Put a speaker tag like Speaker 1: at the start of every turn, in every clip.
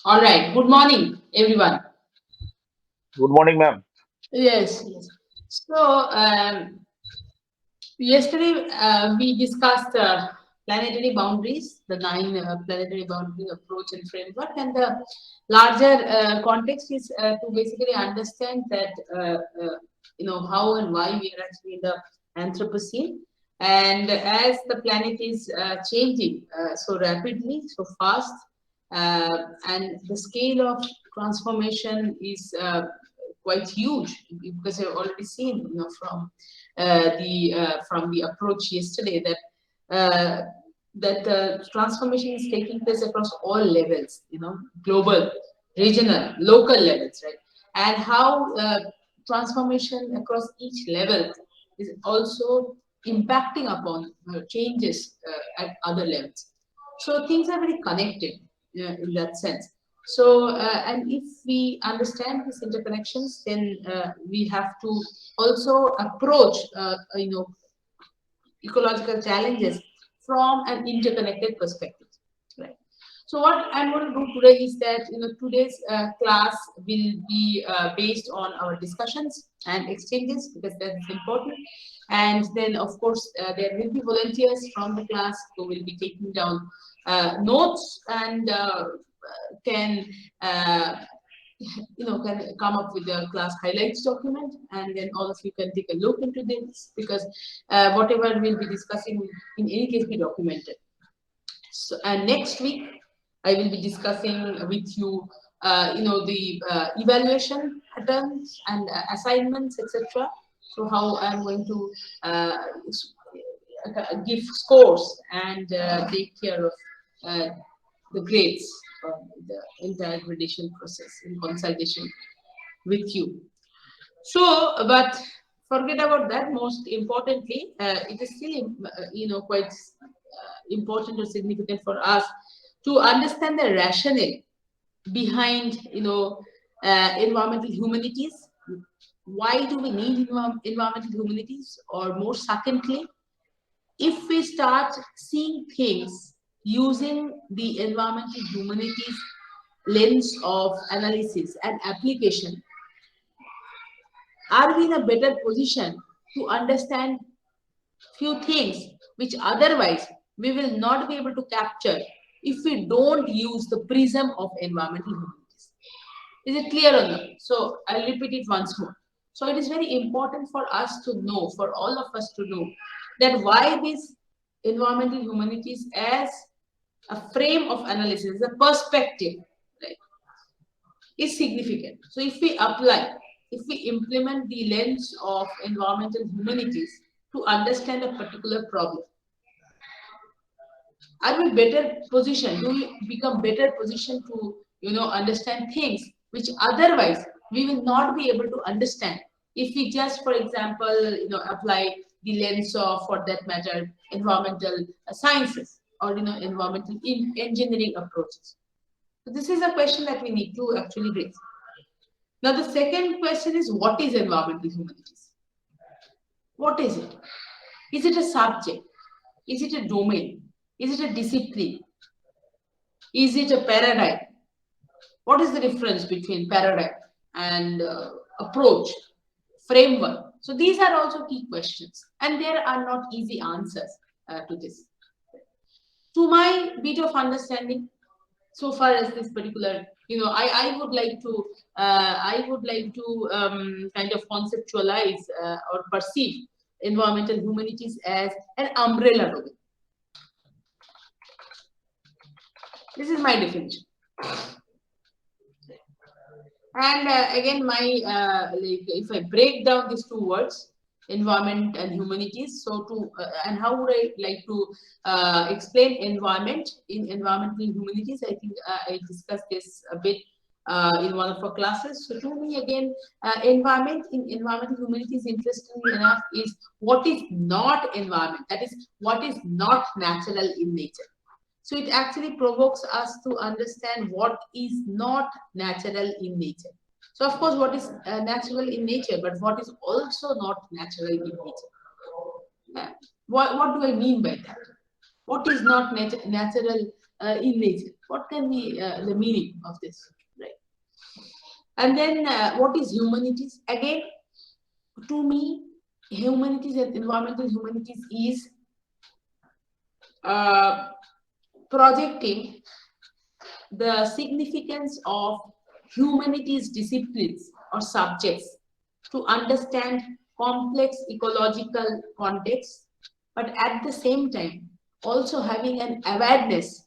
Speaker 1: All right. Good morning, everyone.
Speaker 2: Good morning, ma'am.
Speaker 1: Yes. Yes. So, yesterday we discussed planetary boundaries, the nine planetary boundary approach and framework, and the larger context is to basically understand that how and why we are actually in the Anthropocene, and as the planet is changing so rapidly, so fast, and the scale of transformation is quite huge because you've already seen, from the approach yesterday that uh, the transformation is taking place across all levels, global, regional, local levels, right? And how transformation across each level is also impacting upon changes at other levels. So things are very connected in that sense. So, and if we understand these interconnections, then we have to also approach, ecological challenges from an interconnected perspective, right? So what I'm going to do today is that today's class will be based on our discussions and exchanges because that is important, and then of course there will be volunteers from the class who will be taking down notes and can uh, can come up with a class highlights document, and then all of you can take a look into this because whatever we'll be discussing will in any case be documented. So, and next week I will be discussing with you the evaluation patterns and assignments, etc. So how I'm going to uh, give scores and take care of uh, the grades of the entire gradation process in consultation with you. So, but forget about that. Most importantly, it is still, quite important or significant for us to understand the rationale behind, environmental humanities. Why do we need environmental humanities? Or more succinctly, if we start seeing things using the environmental humanities lens of analysis and application, are we in a better position to understand few things which otherwise we will not be able to capture if we don't use the prism of environmental humanities? Is it clear or not? So I'll repeat it once more. So it is very important for us to know, for all of us to know, that why this environmental humanities as a frame of analysis, a perspective, right, is significant. So if we apply, if we implement the lens of environmental humanities to understand a particular problem, are we better positioned? Do we become better positioned to understand things which otherwise we will not be able to understand if we just, for example, apply the lens of, for that matter, environmental sciences or environmental engineering approaches? So this is a question that we need to actually raise. Now, the second question is, what is environmental humanities? What is it? Is it a subject? Is it a domain? Is it a discipline? Is it a paradigm? What is the difference between paradigm and approach, framework? So these are also key questions, and there are not easy answers to this. To my bit of understanding, so far as this particular, I would like to kind of conceptualize or perceive environmental humanities as an umbrella domain. This is my definition. And again, my if I break down these two words, environment and humanities, so to and how would I like to explain environment in environmental humanities? I think I discussed this a bit in one of our classes. So to me, again, environment in environmental humanities, interestingly enough, is what is not environment. That is what is not natural in nature. So it actually provokes us to understand what is not natural in nature. So of course, what is natural in nature, but what is also not natural in nature? Uh, what do I mean by that? What is not natural in nature. What can be the meaning of this, right? And then what is humanities? Again, to me, humanities and environmental humanities is projecting the significance of humanities disciplines or subjects to understand complex ecological contexts, but at the same time also having an awareness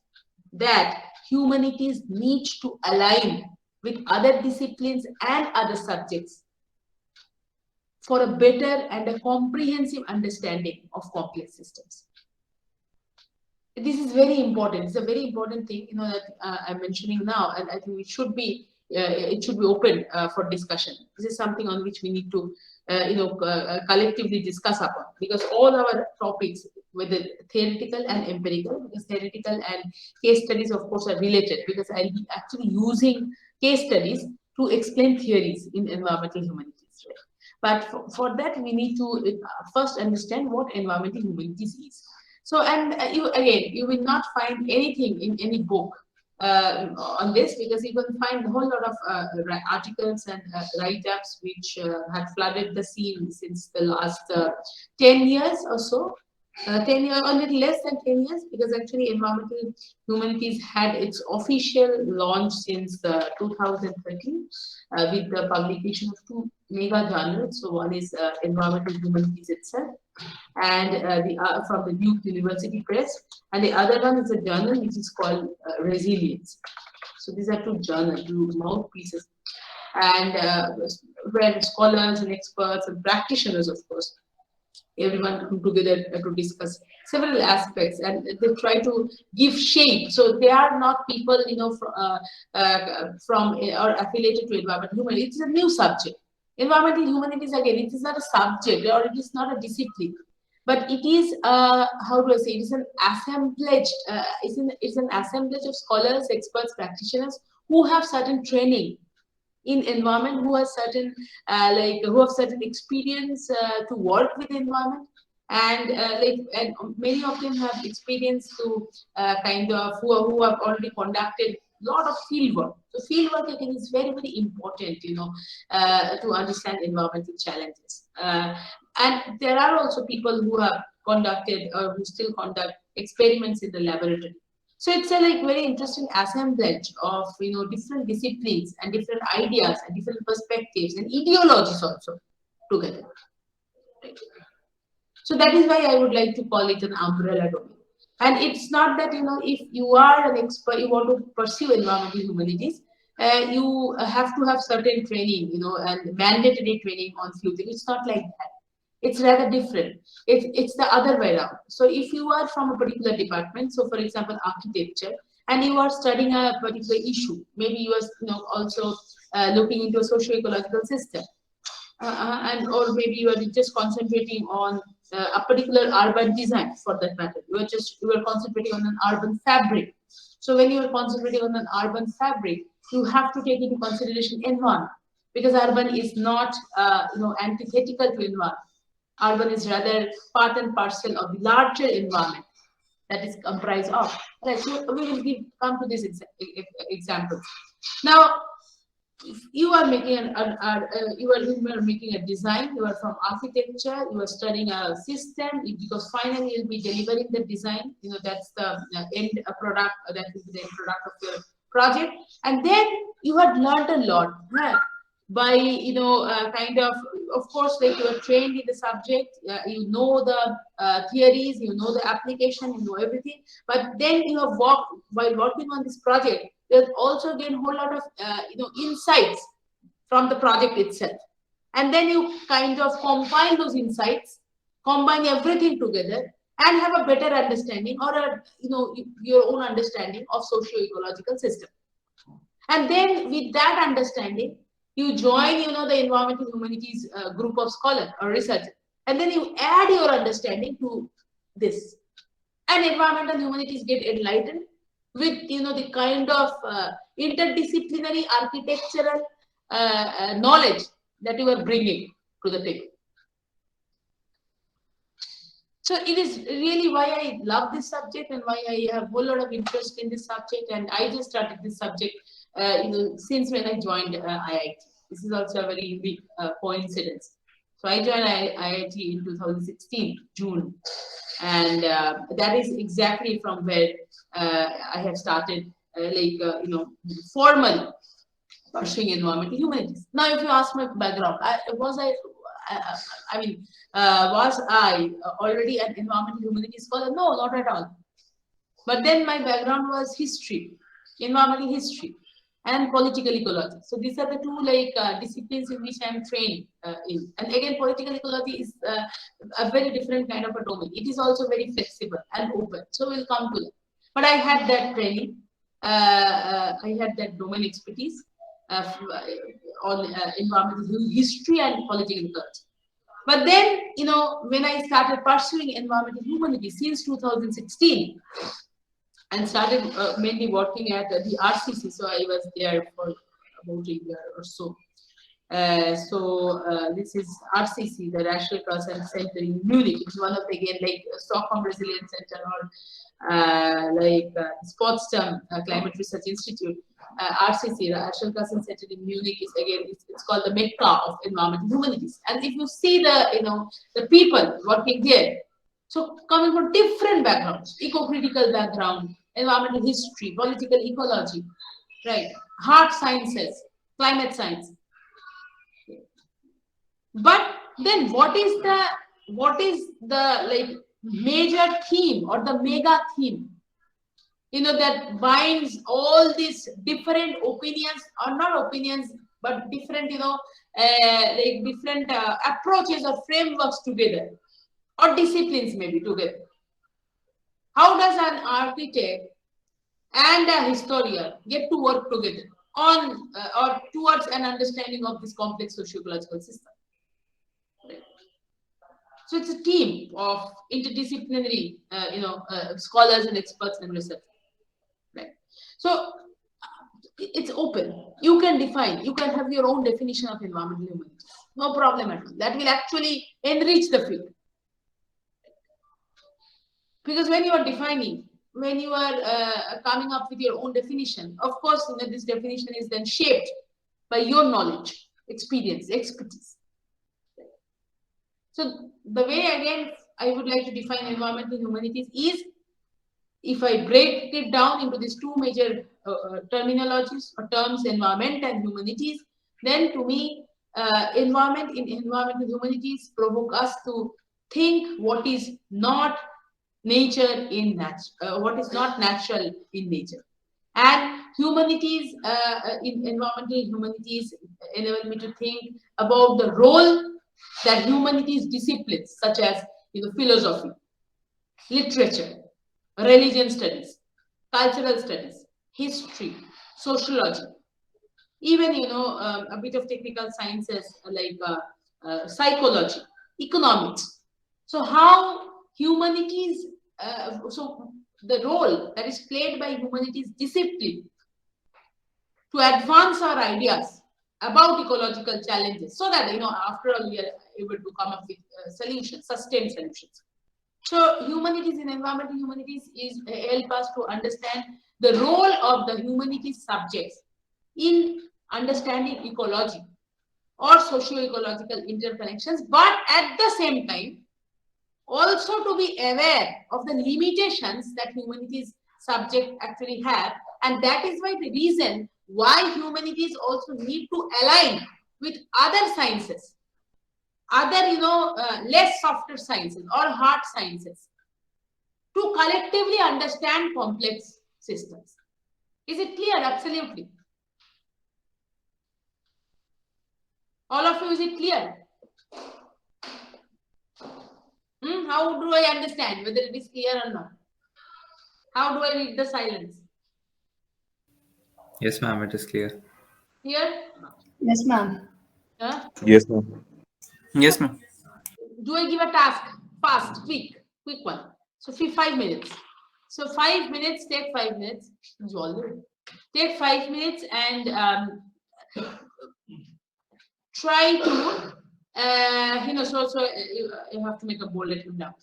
Speaker 1: that humanities need to align with other disciplines and other subjects for a better and a comprehensive understanding of complex systems. This is very important. It's a very important thing, that I'm mentioning now, and I think it should be open for discussion. This is something on which we need to, collectively discuss upon, because all our topics, whether theoretical and empirical, because theoretical and case studies, of course, are related, because I'll be actually using case studies to explain theories in environmental humanities. Right? But for that, we need to first understand what environmental humanities is. So, and you will not find anything in any book on this, because you can find a whole lot of articles and write-ups which have flooded the scene since the last 10 years or so. 10 years, or a little less than 10 years, because actually environmental humanities had its official launch since 2013 with the publication of two mega journals. So one is Environmental Humanities itself, and from the Duke University Press, and the other one is a journal which is called Resilience. So these are two journals, two mouthpieces, and where scholars and experts and practitioners, of course, everyone come together to discuss several aspects, and they try to give shape. So they are not people, from or affiliated to environmental humanities. It's a new subject. Environmental humanities, again, it is not a subject or it is not a discipline, but it is how do I say? It is an assemblage. It's an assemblage of scholars, experts, practitioners who have certain training in environment, who have certain who have certain experience to work with environment, and and many of them have experience to kind of who have already conducted a lot of field work. So field work, I think, is very, very important, to understand environmental challenges. And there are also people who have conducted or who still conduct experiments in the laboratory. So it's a very interesting assemblage of different disciplines and different ideas and different perspectives and ideologies also together. Right? So that is why I would like to call it an umbrella domain. And it's not that if you are an expert, you want to pursue environmental humanities, you have to have certain training, and mandatory training on few things. It's not like that. It's rather different. It's the other way around. So if you are from a particular department, so for example, architecture, and you are studying a particular issue, maybe you are also looking into a socio-ecological system, and or maybe you are just concentrating on a particular urban design, for that matter. You are concentrating on an urban fabric. So when you are concentrating on an urban fabric, you have to take into consideration environment, because urban is not antithetical to environment. Urban is rather part and parcel of the larger environment that is comprised of. Right, so we will come to this example. Now, if you are making you are making a design, you are from architecture, you are studying a system, because finally you'll be delivering the design. That's the end product. That will be the end product of your project, and then you have learned a lot, right? By kind of course, like you are trained in the subject, you know the theories, you know the application, you know everything, but then you have worked while working on this project. There's also gain a whole lot of insights from the project itself, and then you kind of combine those insights, combine everything together, and have a better understanding, or your own understanding of socio-ecological system. And then with that understanding, you join the environmental humanities group of scholars or researchers, and then you add your understanding to this, and environmental humanities get enlightened with the kind of interdisciplinary architectural knowledge that you are bringing to the table. So it is really why I love this subject and why I have a whole lot of interest in this subject. And I just started this subject, since when I joined IIT. This is also a very unique coincidence. So I joined IIT in 2016, June. And that is exactly from where I have started, formally pursuing environmental humanities. Now, if you ask my background, was I already an environmental humanities scholar? No, not at all. But then my background was history, environmental history, and political ecology. So these are the two disciplines in which I am trained in. And again, political ecology is a very different kind of a domain. It is also very flexible and open. So we'll come to that. But I had that training. I had that domain expertise on environmental history and political ecology. But then, when I started pursuing environmental humanities since 2016, and started mainly working at the RCC. So I was there for about a year or so. This is RCC, the Rachel Carson Center in Munich. It's one of, again, like Stockholm Resilience Center or Potsdam Climate Research Institute. RCC, Rachel Carson Center in Munich, is again, it's called the Mecca of environmental humanities. And if you see the people working there, so coming from different backgrounds, eco-critical background, environmental history, political ecology, right? Hard sciences, climate science. But then what is the major theme or the mega theme, that binds all these different opinions, or not opinions, but different, different approaches or frameworks together, or disciplines maybe together. How does an architect and a historian get to work together on or towards an understanding of this complex socio-ecological system? Right. So it's a team of interdisciplinary, scholars and experts and researchers. Right. So it's open. You can define. You can have your own definition of environmental humanities. No problem at all. That will actually enrich the field. Because when you are defining, when you are coming up with your own definition, of course, this definition is then shaped by your knowledge, experience, expertise. So the way, again, I would like to define environmental humanities is, if I break it down into these two major terminologies or terms, environment and humanities, then to me, environment in environmental humanities provoke us to think what is not nature in what is not natural in nature. And humanities, in environmental humanities, enable me to think about the role that humanities disciplines such as philosophy, literature, religion studies, cultural studies, history, sociology, even a bit of technical sciences like psychology, economics. So how humanities, so the role that is played by humanities discipline to advance our ideas about ecological challenges, so that after all we are able to come up with solutions, sustained solutions. So humanities in environmental humanities is help us to understand the role of the humanities subjects in understanding ecology or socio-ecological interconnections, but at the same time also to be aware of the limitations that humanities subject actually have. And that is why the reason why humanities also need to align with other sciences, other less softer sciences or hard sciences, to collectively understand complex systems. Is it clear? Absolutely. All of you, is it clear? How do I understand whether it is clear or not? How do I read the silence?
Speaker 3: Yes, ma'am, it is clear.
Speaker 1: Clear?
Speaker 4: Yes, ma'am.
Speaker 1: Huh?
Speaker 2: Yes, ma'am.
Speaker 3: Yes, ma'am.
Speaker 1: Do I give a task? Fast, quick one. So 5 minutes. So 5 minutes, take 5 minutes. Take 5 minutes and try to, you have to make a bullet now.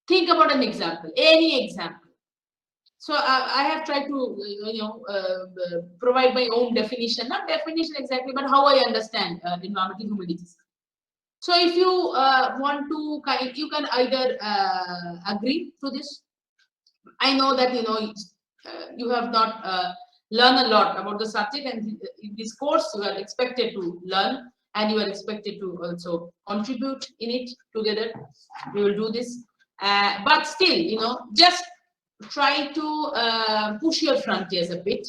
Speaker 1: Think about an example, any example. So I have tried to, provide my own definition, not definition exactly, but how I understand environmental humanities. So if you want to, you can either agree to this. I know that you have not learned a lot about the subject, and in this course you are expected to learn, and you are expected to also contribute in it together. We will do this, but still, just try to push your frontiers a bit.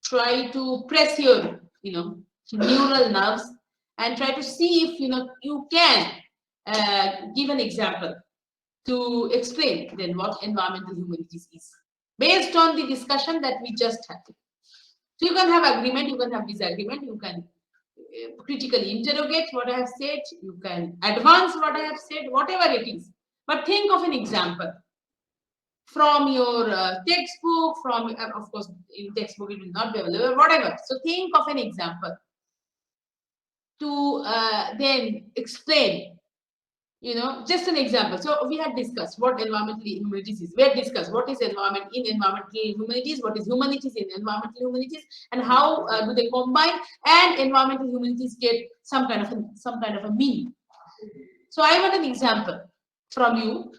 Speaker 1: Try to press your, neural nerves, and try to see if you can give an example to explain then what environmental humanities is based on the discussion that we just had. So you can have agreement, you can have disagreement, you can critically interrogate what I have said, you can advance what I have said, whatever it is. But think of an example from your textbook, from, of course, in textbook it will not be available, whatever. So think of an example to then explain, just an example. So we had discussed what environmental humanities is. We had discussed what is environment in environmental humanities, what is humanities in environmental humanities, and how do they combine, and environmental humanities get some kind of a meaning. So I want an example from you,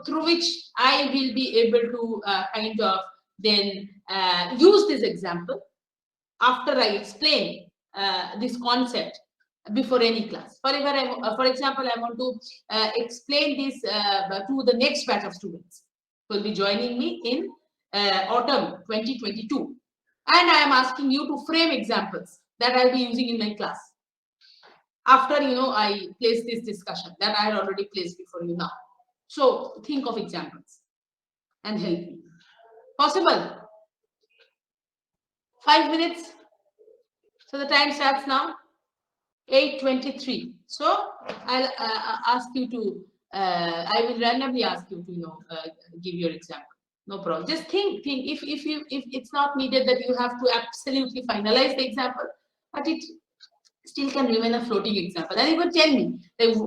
Speaker 1: through which I will be able to kind of then use this example after I explain this concept before any class. For example, I want to explain this to the next batch of students who will be joining me in autumn 2022. And I am asking you to frame examples that I'll be using in my class. After, I place this discussion that I had already placed before you now. So think of examples and help me. Possible? 5 minutes. So the time starts now. 8:23. So I'll ask you to, I will randomly ask you to, give your example. No problem. Just think. If it's not needed that you have to absolutely finalize the example, but it still can remain a floating example. And you can tell me like,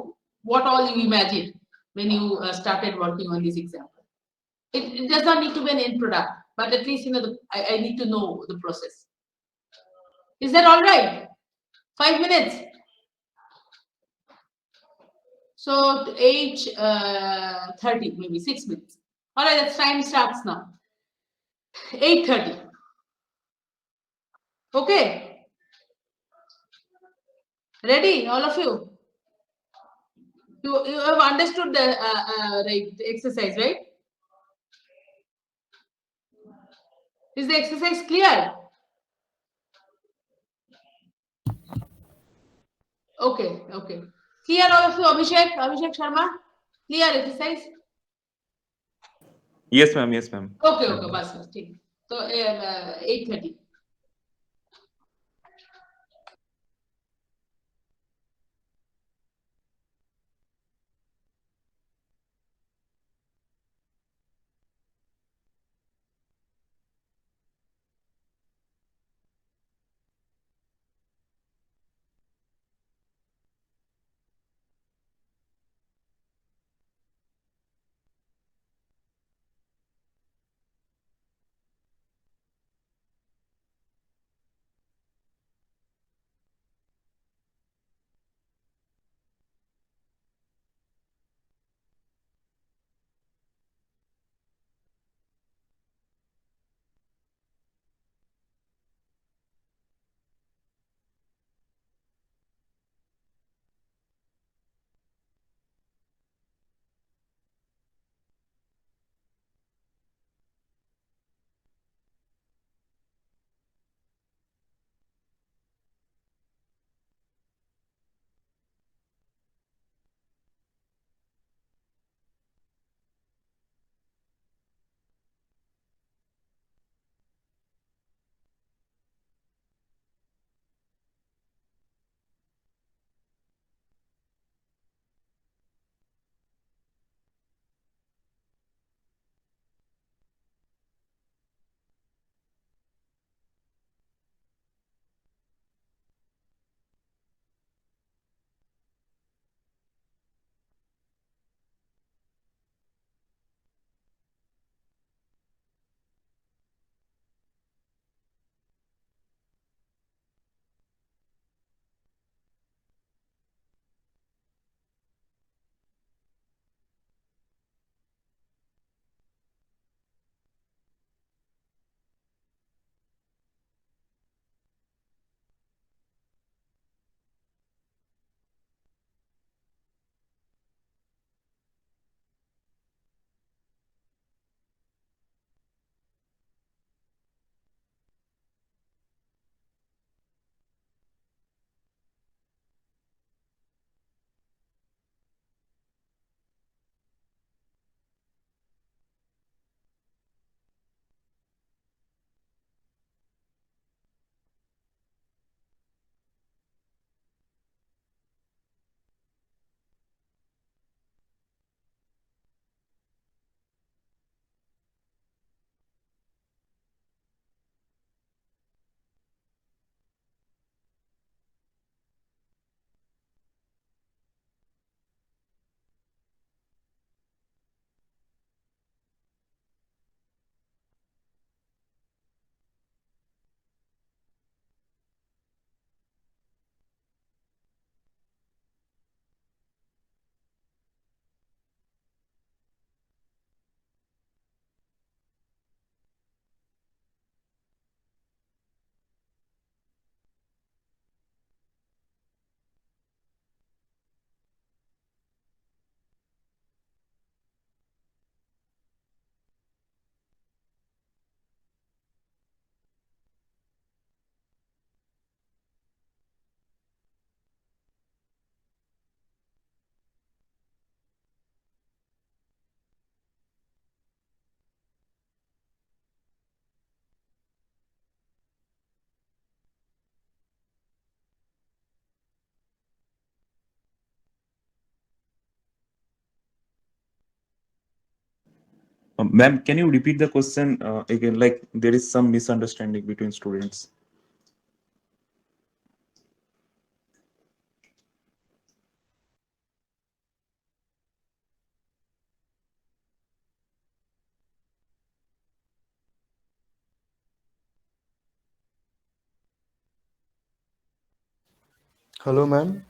Speaker 1: what all you imagined when you started working on this example. It does not need to be an end product, but at least I need to know the process. Is that all right? 5 minutes. So 8:30, maybe 6 minutes. All right, the time starts now. 8:30. Okay. Ready, all of you? You have understood the the exercise, right? Is the exercise clear? Okay, okay. Clear all of you, Abhishek Sharma? Clear exercise?
Speaker 3: Yes, ma'am. Yes, ma'am.
Speaker 1: Okay, bas. ठीक. So 8:30.
Speaker 4: Ma'am, can you repeat the question again? Like there is some misunderstanding between students.
Speaker 5: Hello, ma'am.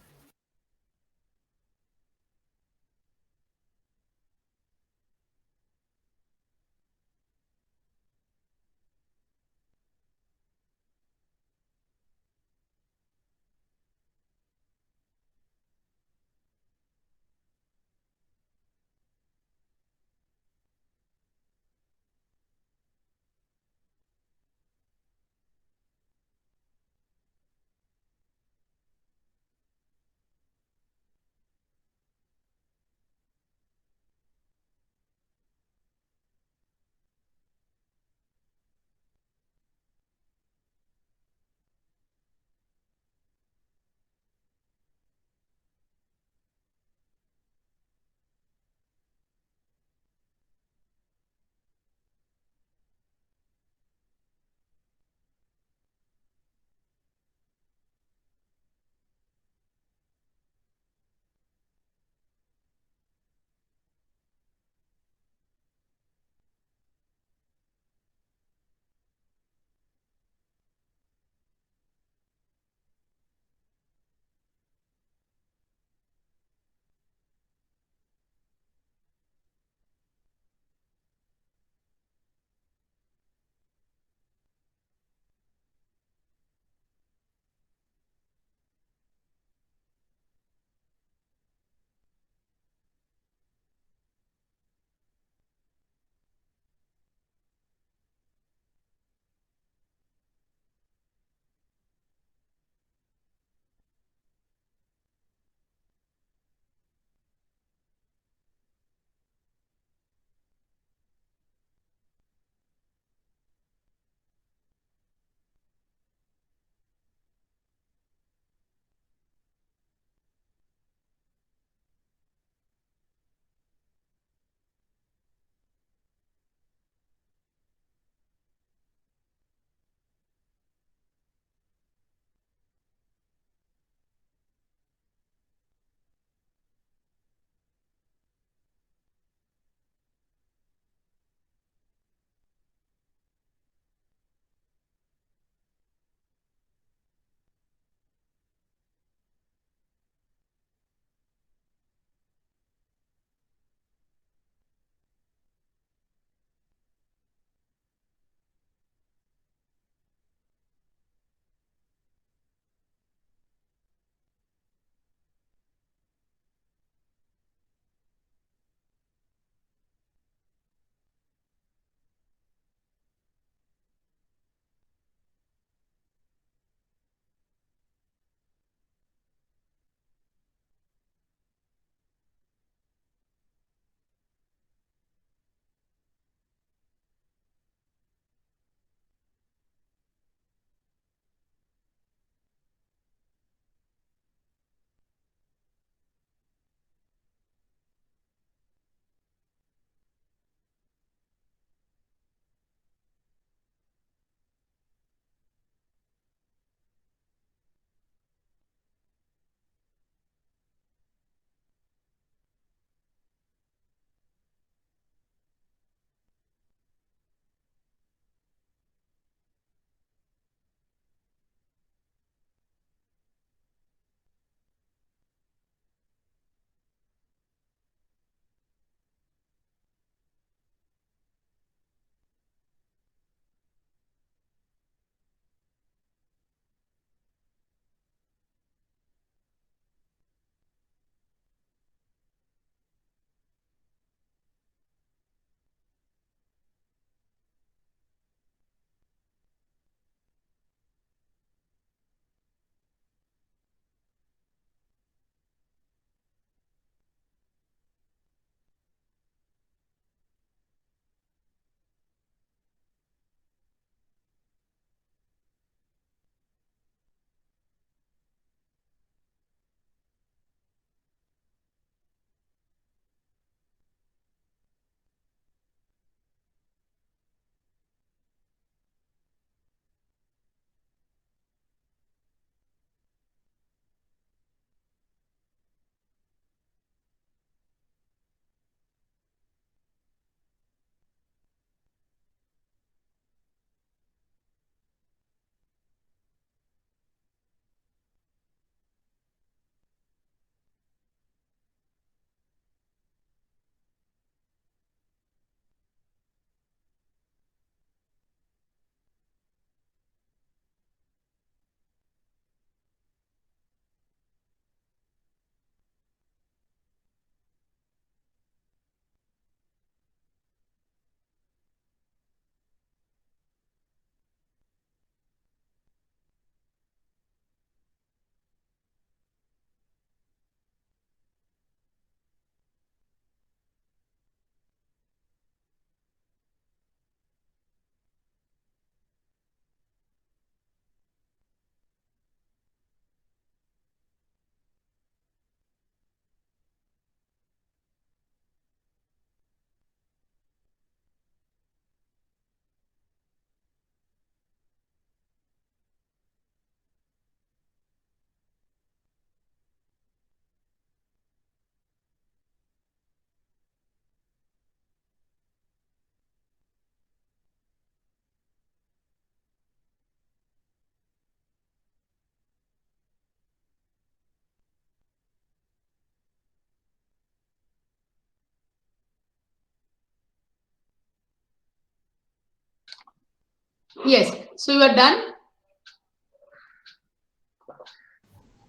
Speaker 1: Yes. So you are done?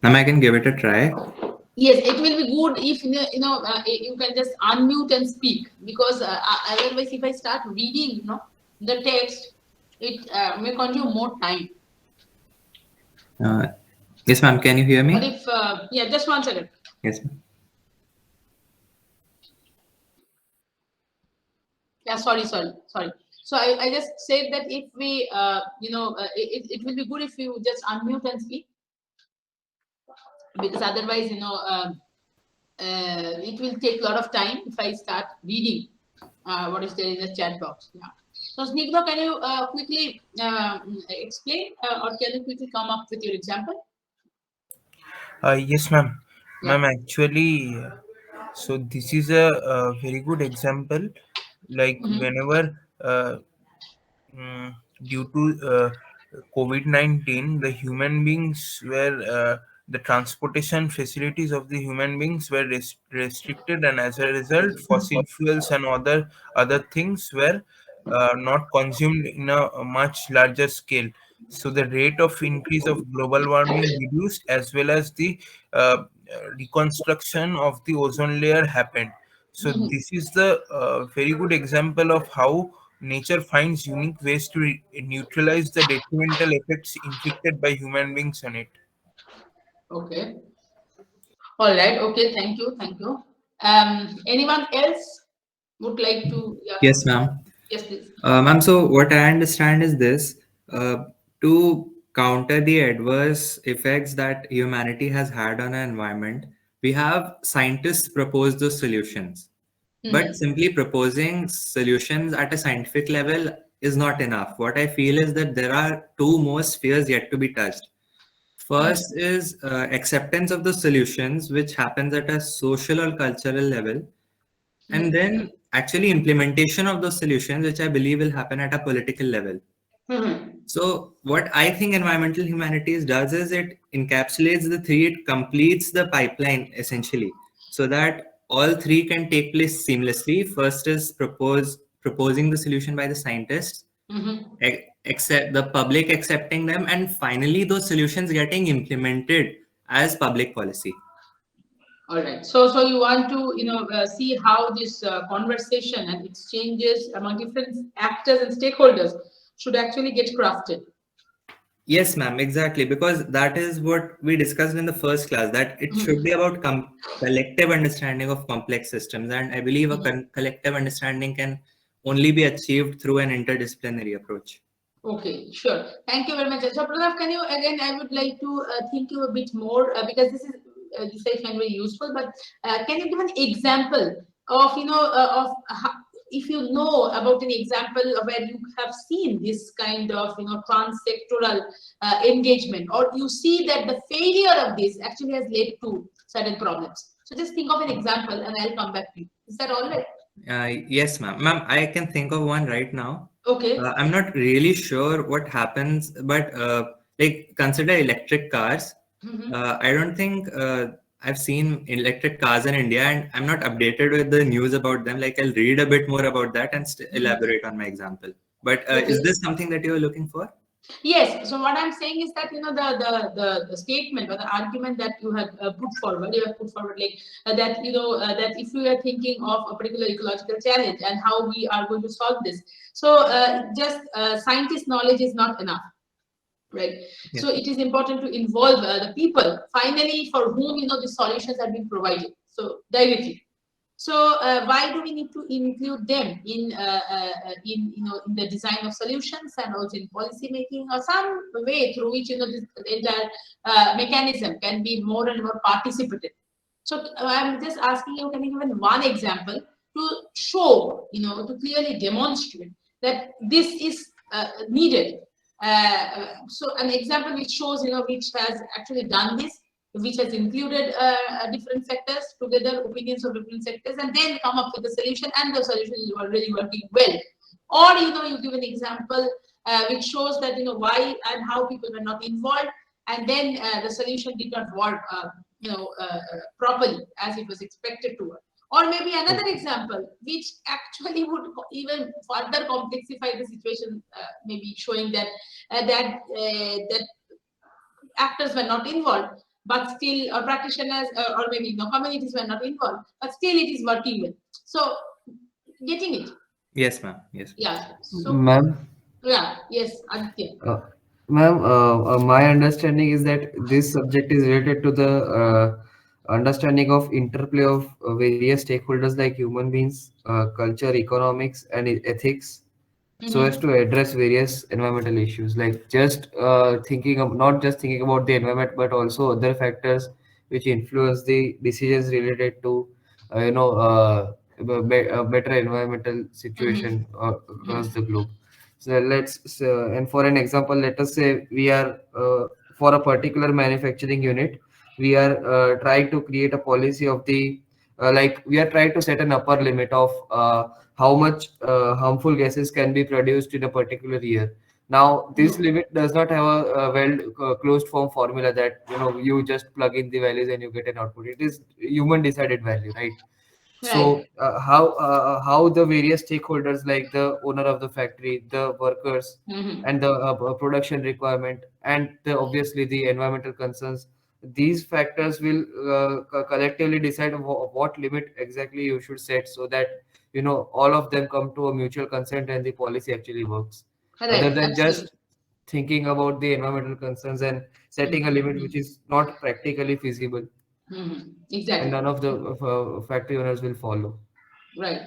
Speaker 3: Ma'am, I can give it a try.
Speaker 1: Yes, it will be good if you can just unmute and speak, because otherwise, if I start reading, the text, it may consume more time.
Speaker 3: Uh, yes, ma'am. Can you hear
Speaker 1: What
Speaker 3: me?
Speaker 1: if? Yeah, just 1 second.
Speaker 3: Yes, ma'am.
Speaker 1: Yeah, sorry. So I just said that if we, it will be good if you just unmute and speak, because otherwise, it will take a lot of time if I start reading what is there in the chat box. Yeah. So Snigdha, can you quickly explain, or can you quickly come up with your example?
Speaker 5: Yes, ma'am.
Speaker 1: Yeah.
Speaker 5: Ma'am, actually, so this is a very good example. Like
Speaker 1: Mm-hmm.
Speaker 5: whenever, due to COVID-19, the human beings were the transportation facilities of the human beings were restricted, and as a result, fossil fuels and other things were not consumed in a much larger scale. So the rate of increase of global warming reduced, as well as the reconstruction of the ozone layer happened. So
Speaker 1: Mm-hmm.
Speaker 5: this is the very good example of how nature finds unique ways to neutralize the detrimental effects inflicted by human beings on it.
Speaker 1: Okay. All right. Okay. Thank you. Thank you. Anyone else would like to? Yeah.
Speaker 3: Yes, ma'am.
Speaker 1: Yes, please.
Speaker 3: Ma'am, so what I understand is this: uh, to counter the adverse effects that humanity has had on our environment, we have scientists propose the solutions. But
Speaker 1: Mm-hmm.
Speaker 3: simply proposing solutions at a scientific level is not enough. What I feel is that there are two more spheres yet to be touched.
Speaker 1: Mm-hmm.
Speaker 3: First is acceptance of the solutions, which happens at a social or cultural level, and then actually implementation of those solutions, which I believe will happen at a political level.
Speaker 1: Mm-hmm.
Speaker 3: So what I think environmental humanities does is it encapsulates the three, it completes the pipeline essentially, so that all three can take place seamlessly. First is proposing the solution by the scientists,
Speaker 1: Mm-hmm.
Speaker 3: accept the public accepting them, and finally those solutions getting implemented as public policy.
Speaker 1: All right. So you want to, see how this conversation and exchanges among different actors and stakeholders should actually get crafted.
Speaker 3: Yes, ma'am, exactly. Because that is what we discussed in the first class, that it should be about collective understanding of complex systems. And I believe a collective understanding can only be achieved through an interdisciplinary approach.
Speaker 1: Okay, sure. Thank you very much. So, Pranav, can you again? I would like to think you a bit more, because this I find very useful. But can you give an example of of how, if you know about an example of where you have seen this kind of trans-sectoral engagement, or you see that the failure of this actually has led to certain problems. So just think of an example, and I'll come back to you. Is that all right?
Speaker 3: Yes, ma'am. Ma'am, I can think of one right now.
Speaker 1: Okay.
Speaker 3: I'm not really sure what happens, but like consider electric cars.
Speaker 1: Mm-hmm.
Speaker 3: I don't think I've seen electric cars in India, and I'm not updated with the news about them. Like I'll read a bit more about that and elaborate on my example. But is
Speaker 1: Okay.
Speaker 3: this something that you're looking for?
Speaker 1: Yes. So what I'm saying is that the statement or the argument that you have put forward like that that if we are thinking of a particular ecological challenge and how we are going to solve this, so just scientist knowledge is not enough, right?
Speaker 3: Yes.
Speaker 1: So it is important to involve the people finally for whom the solutions are being provided so directly. So why do we need to include them in in the design of solutions and also in policy making, or some way through which this entire mechanism can be more and more participative? So I'm just asking you, can you give one example to show, to clearly demonstrate that this is needed? So an example which shows, which has actually done this, which has included different sectors together, opinions of different sectors, and then come up with a solution, and the solution is already working well. Or you give an example which shows that why and how people were not involved, and then the solution did not work properly as it was expected to work. Or maybe another example, which actually would even further complexify the situation, maybe showing that that actors were not involved, but still, or practitioners, or maybe communities were not involved, but still it is working well. So, getting it?
Speaker 3: Yes, ma'am. Yes.
Speaker 1: Yeah. So,
Speaker 6: Ma'am,
Speaker 1: yeah, yes, Aditya.
Speaker 6: uh, ma'am, my understanding is that this subject is related to the understanding of interplay of various stakeholders like human beings, culture, economics, and ethics, so as to address various environmental issues, like just thinking of not just thinking about the environment, but also other factors which influence the decisions related to a better environmental situation across the globe. So and for an example, let us say we are for a particular manufacturing unit, we are trying to create a policy of the like we are trying to set an upper limit of how much harmful gases can be produced in a particular year. Now, this limit does not have a well closed form formula that you just plug in the values and you get an output. It is human decided value, right?
Speaker 1: Right.
Speaker 6: So how the various stakeholders like the owner of the factory, the workers, and the production requirement, and obviously the environmental concerns, these factors will collectively decide what limit exactly you should set, so that all of them come to a mutual consent and the policy actually works, other
Speaker 1: Right.
Speaker 6: than
Speaker 1: Absolutely.
Speaker 6: just thinking about the environmental concerns and setting a limit which is not practically feasible, and
Speaker 1: Exactly.
Speaker 6: none of the factory owners will follow.
Speaker 1: Right.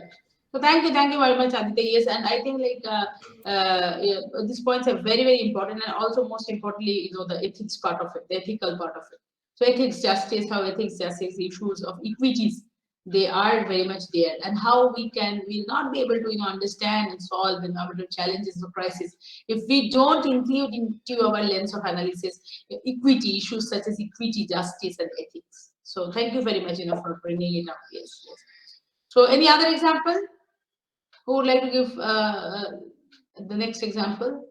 Speaker 1: So thank you very much, Aditya. Yes, and I think like yeah, these points are very, very important, and also most importantly, the ethics part of it, the ethical part of it. So ethics, justice, how ethics, justice, issues of equities, they are very much there, and how we'll not be able to understand and solve the environmental challenges of crisis if we don't include into our lens of analysis equity issues such as equity, justice, and ethics. So thank you very much, for bringing it up. Yes, yes. So any other example? Who would like to give the next example?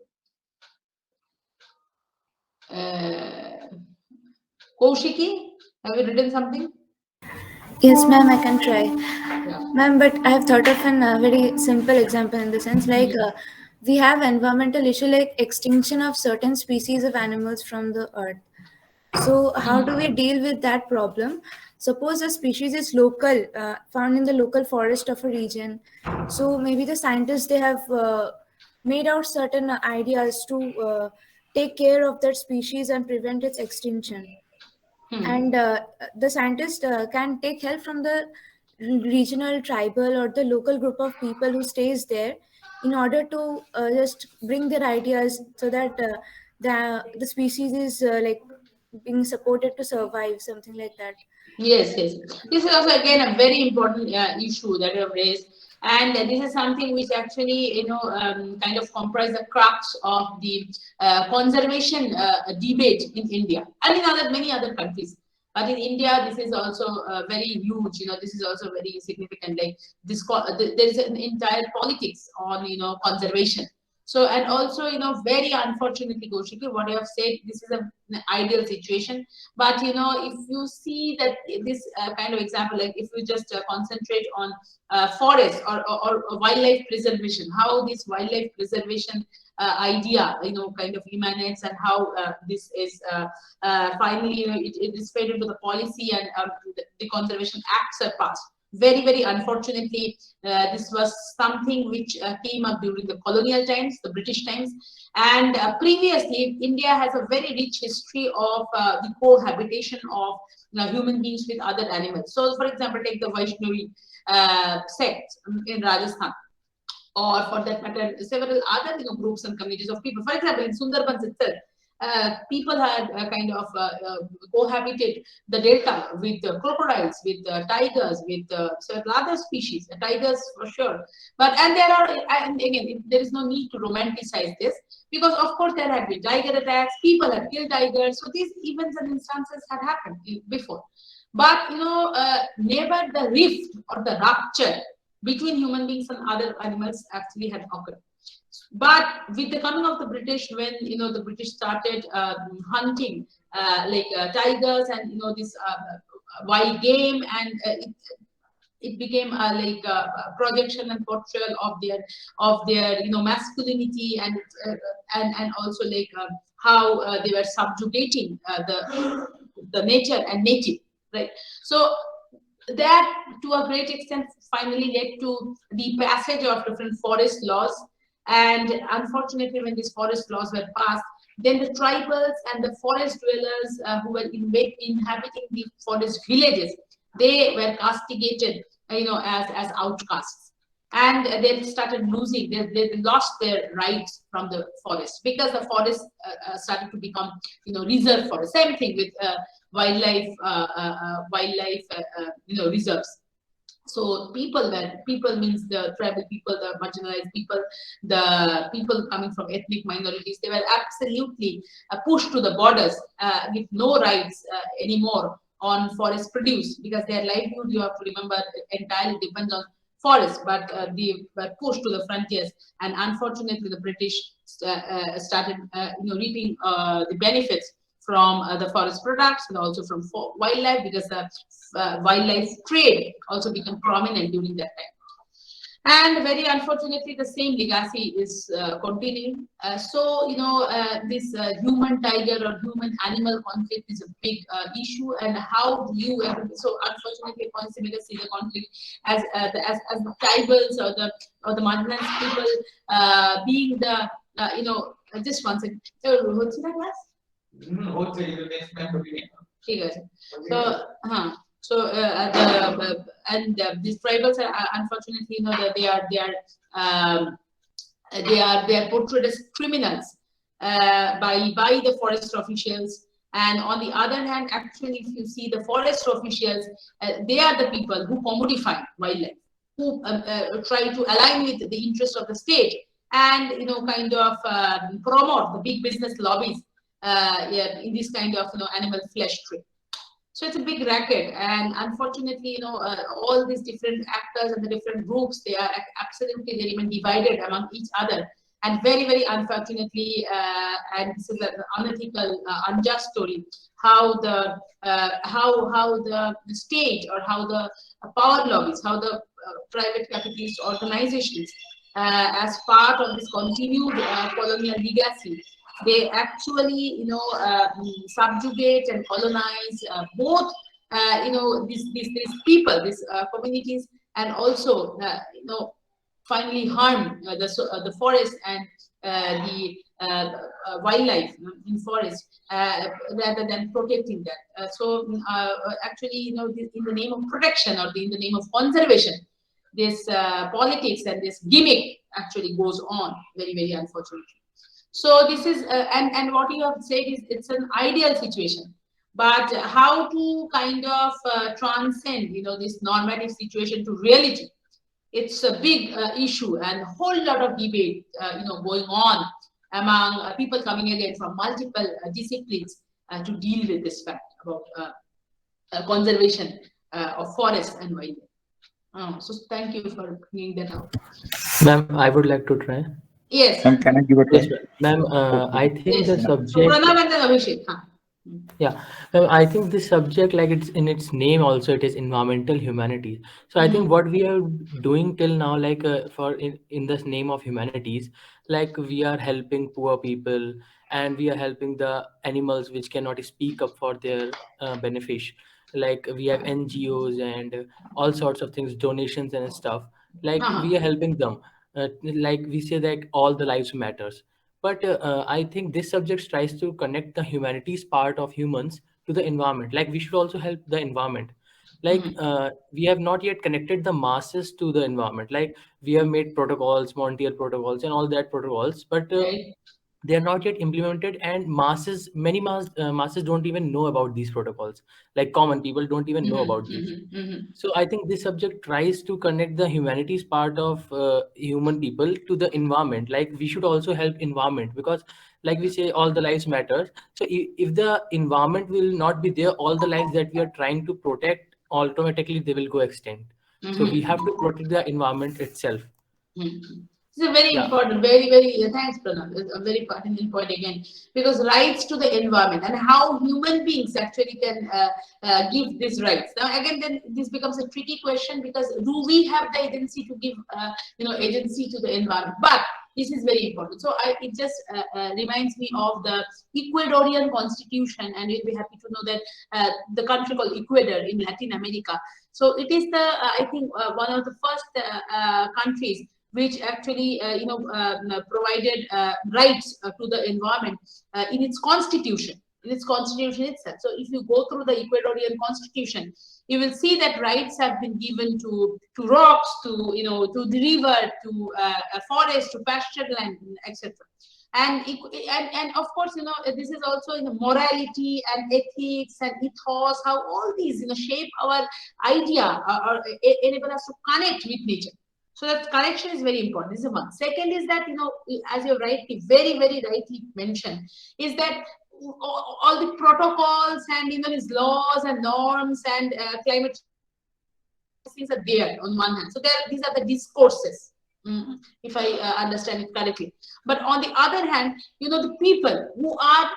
Speaker 1: Kaushiki, have you written something?
Speaker 7: Yes, ma'am, I can try.
Speaker 1: Yeah.
Speaker 7: Ma'am, but I have thought of a very simple example in the sense like we have environmental issue like extinction of certain species of animals from the earth. So how do we deal with that problem? Suppose a species is local, found in the local forest of a region. So maybe the scientists, they have made out certain ideas to take care of that species and prevent its extinction. And the scientist can take help from the regional, tribal, or the local group of people who stays there in order to just bring their ideas so that the species is like being supported to survive, something like that.
Speaker 1: Yes, yes. This is also again a very important issue that you have raised, and this is something which actually kind of comprise the crux of the conservation debate in India and in many other countries. But in India, this is also very huge. This is also very significant. Like this, there is an entire politics on conservation. So, and also, very unfortunately, Kaushiki, what you have said, this is an ideal situation. But, if you see that this kind of example, like if you just concentrate on forest or wildlife preservation, how this wildlife preservation idea, kind of emanates, and how this is finally, it is fed into the policy, and the conservation acts are passed. Very, very unfortunately, this was something which came up during the colonial times, the British times, and previously, India has a very rich history of the cohabitation of human beings with other animals. So, for example, take the Vaishnavi sect in Rajasthan, or for that matter, several other groups and communities of people. For example, in Sundarbans itself, people had kind of cohabited the delta with crocodiles, with tigers, with several other species, tigers for sure. But and again, there is no need to romanticize this, because of course there had been tiger attacks, people had killed tigers, so these events and instances had happened before. But never the rift or the rupture between human beings and other animals actually had occurred. But with the coming of the British, when the British started hunting tigers and this wild game, and it became like a projection and portrayal of their masculinity, and also like how they were subjugating the nature and native, right? So that to a great extent finally led to the passage of different forest laws. And unfortunately, when these forest laws were passed, then the tribals and the forest dwellers who were inhabiting the forest villages, they were castigated, as outcasts. And they started losing, they lost their rights from the forest, because the forest started to become, reserve forest. Same thing with wildlife reserves. So people means the tribal people, the marginalized people, the people coming from ethnic minorities, they were absolutely pushed to the borders with no rights anymore on forest produce, because their livelihood, you have to remember, entirely depends on forests. But they were pushed to the frontiers, and unfortunately the British started reaping the benefits from the forest products, and also from wildlife, because the wildlife trade also became prominent during that time. And very unfortunately, the same legacy is continuing. So, this human tiger or human animal conflict is a big issue. And how do you, so unfortunately, policymakers see the conflict as the tribals or the marginalized people being the, just one second. What's in that class? These tribals are unfortunately, they are portrayed as criminals by the forest officials. And on the other hand, actually, if you see the forest officials, they are the people who commodify wildlife, who try to align with the interest of the state, and kind of promote the big business lobbies in this kind of animal flesh trade. So it's a big racket, and unfortunately, all these different actors and the different groups, they are absolutely, they're even divided among each other, and very, very unfortunately, and this is an unethical, unjust story, how the state, or how the power lobbies, how the private capitalist organizations, as part of this continued colonial legacy, they actually, subjugate and colonize both, these people, these communities, and also, finally harm the forest and the wildlife in forest, rather than protecting that. So actually, in the name of protection, or in the name of conservation, this politics and this gimmick actually goes on, very, very unfortunately. So this is, and what you have said is, it's an ideal situation, but how to kind of transcend, this normative situation to reality, it's a big issue, and a whole lot of debate, going on among people coming again from multiple disciplines to deal with this fact about conservation of forests and wildlife. So thank you for bringing that out.
Speaker 8: Ma'am, I would like to try.
Speaker 1: Yes.
Speaker 4: Ma'am, can I give a try?
Speaker 8: Yes, ma'am. I think the
Speaker 1: So
Speaker 8: subject.
Speaker 1: Pranav and then Abhishek.
Speaker 8: Yeah, I think this subject, like it's in its name also, it is environmental humanities. So I think what we are doing till now, like for in this name of humanities, like we are helping poor people, and we are helping the animals which cannot speak up for their benefit. Like we have NGOs and all sorts of things, donations and stuff. Like we are helping them. Like we say that all the lives matters. But I think this subject tries to connect the humanities part of humans to the environment. Like we should also help the environment. Like we have not yet connected the masses to the environment. Like we have made protocols, Montreal protocols, and all that protocols, but
Speaker 1: Right.
Speaker 8: they are not yet implemented, and many masses don't even know about these protocols. Like common people don't even know about these. So I think this subject tries to connect the humanities part of human people to the environment. Like we should also help environment, because like we say, all the lives matter. So if the environment will not be there, all the lives that we are trying to protect, automatically they will go extinct. So we have to protect the environment itself.
Speaker 1: This is a very
Speaker 8: Yeah.
Speaker 1: important, very, thanks, Pranav. It's a very pertinent point again, because rights to the environment and how human beings actually can give these rights. Now, again, then this becomes a tricky question, because do we have the agency to give, agency to the environment? But this is very important. So it just reminds me of the Ecuadorian constitution, and you'll be happy to know that the country called Ecuador in Latin America. So it is the, I think, one of the first countries which actually provided rights to the environment in its constitution itself. So if you go through the Ecuadorian constitution, you will see that rights have been given to rocks, to to the river, to a forest, to pasture land, etc. And of course, this is also morality and ethics and ethos, how all these shape our idea or enable us to connect with nature. So that connection is very important. This is one. Second is that, as you very rightly mentioned, is that all the protocols and these laws and norms and climate things are there on one hand. So these are the discourses, if I understand it correctly. But on the other hand, the people who are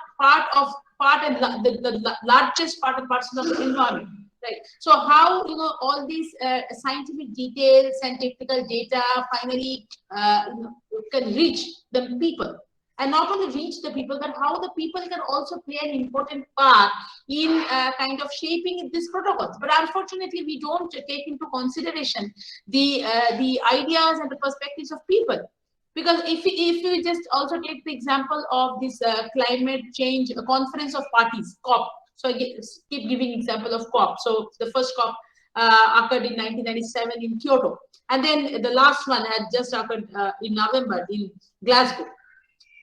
Speaker 1: the largest parts of the environment. Right. So how all these scientific details and technical data finally can reach the people, and not only reach the people, but how the people can also play an important part in kind of shaping these protocols. But unfortunately, we don't take into consideration the ideas and the perspectives of people. Because if you just also take the example of this climate change conference of parties, COP. So I keep giving example of COP. So the first COP occurred in 1997 in Kyoto, and then the last one had just occurred in November in Glasgow.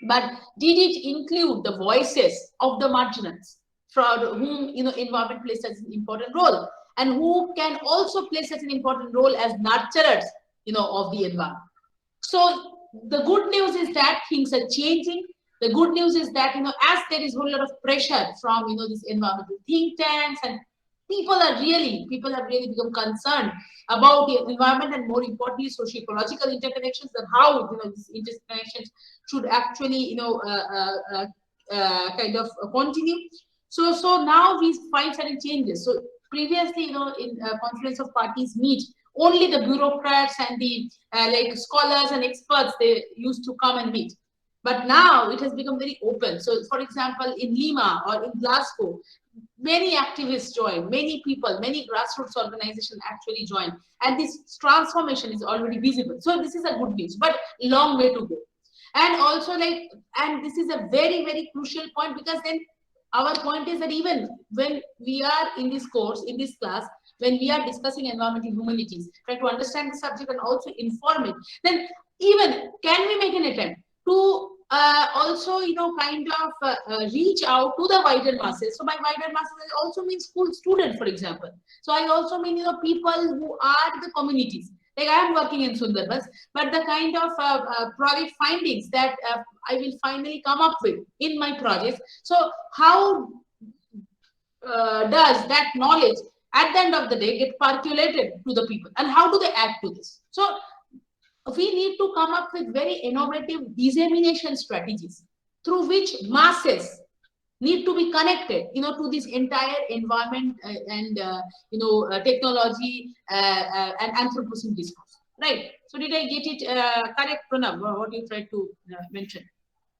Speaker 1: But did it include the voices of the marginals, for whom environment plays such an important role, and who can also play such an important role as nurturers of the environment? So the good news is that things are changing. The good news is that, as there is a whole lot of pressure from, these environmental think tanks, and people have really become concerned about the environment, and more importantly, socio-ecological interconnections, and how, these interconnections should actually, kind of continue. So now we find certain changes. So previously, in conference of parties meet, only the bureaucrats and the like scholars and experts, they used to come and meet. But now it has become very open. So, for example, in Lima or in Glasgow, many activists join, many people, many grassroots organizations actually join, and this transformation is already visible. So this is a good news, but long way to go. And also, and this is a very crucial point, because then our point is that even when we are in this course, in this class, when we are discussing environmental humanities, try to understand the subject and also inform it, then even can we make an attempt to also, kind of reach out to the wider masses. So by wider masses, I also mean school students, for example. So I also mean, people who are the communities. Like I am working in Sundarbans, but the kind of project findings that I will finally come up with in my projects. So how does that knowledge at the end of the day get percolated to the people, and how do they add to this? So we need to come up with very innovative dissemination strategies through which masses need to be connected, to this entire environment and technology and Anthropocene discourse, right? So did I get it correct, Pranav? What you tried to mention?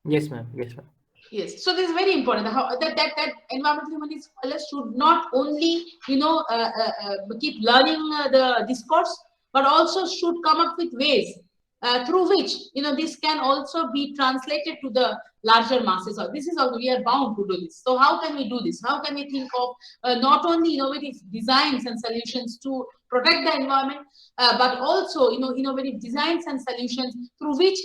Speaker 8: Yes, ma'am. Yes, ma'am.
Speaker 1: Yes, so this is very important. How that environmental humanities scholars should not only keep learning the discourse, but also should come up with ways through which this can also be translated to the larger masses. Or this is how we are bound to do this. So how can we do this? How can we think of not only innovative designs and solutions to protect the environment, but also innovative designs and solutions through which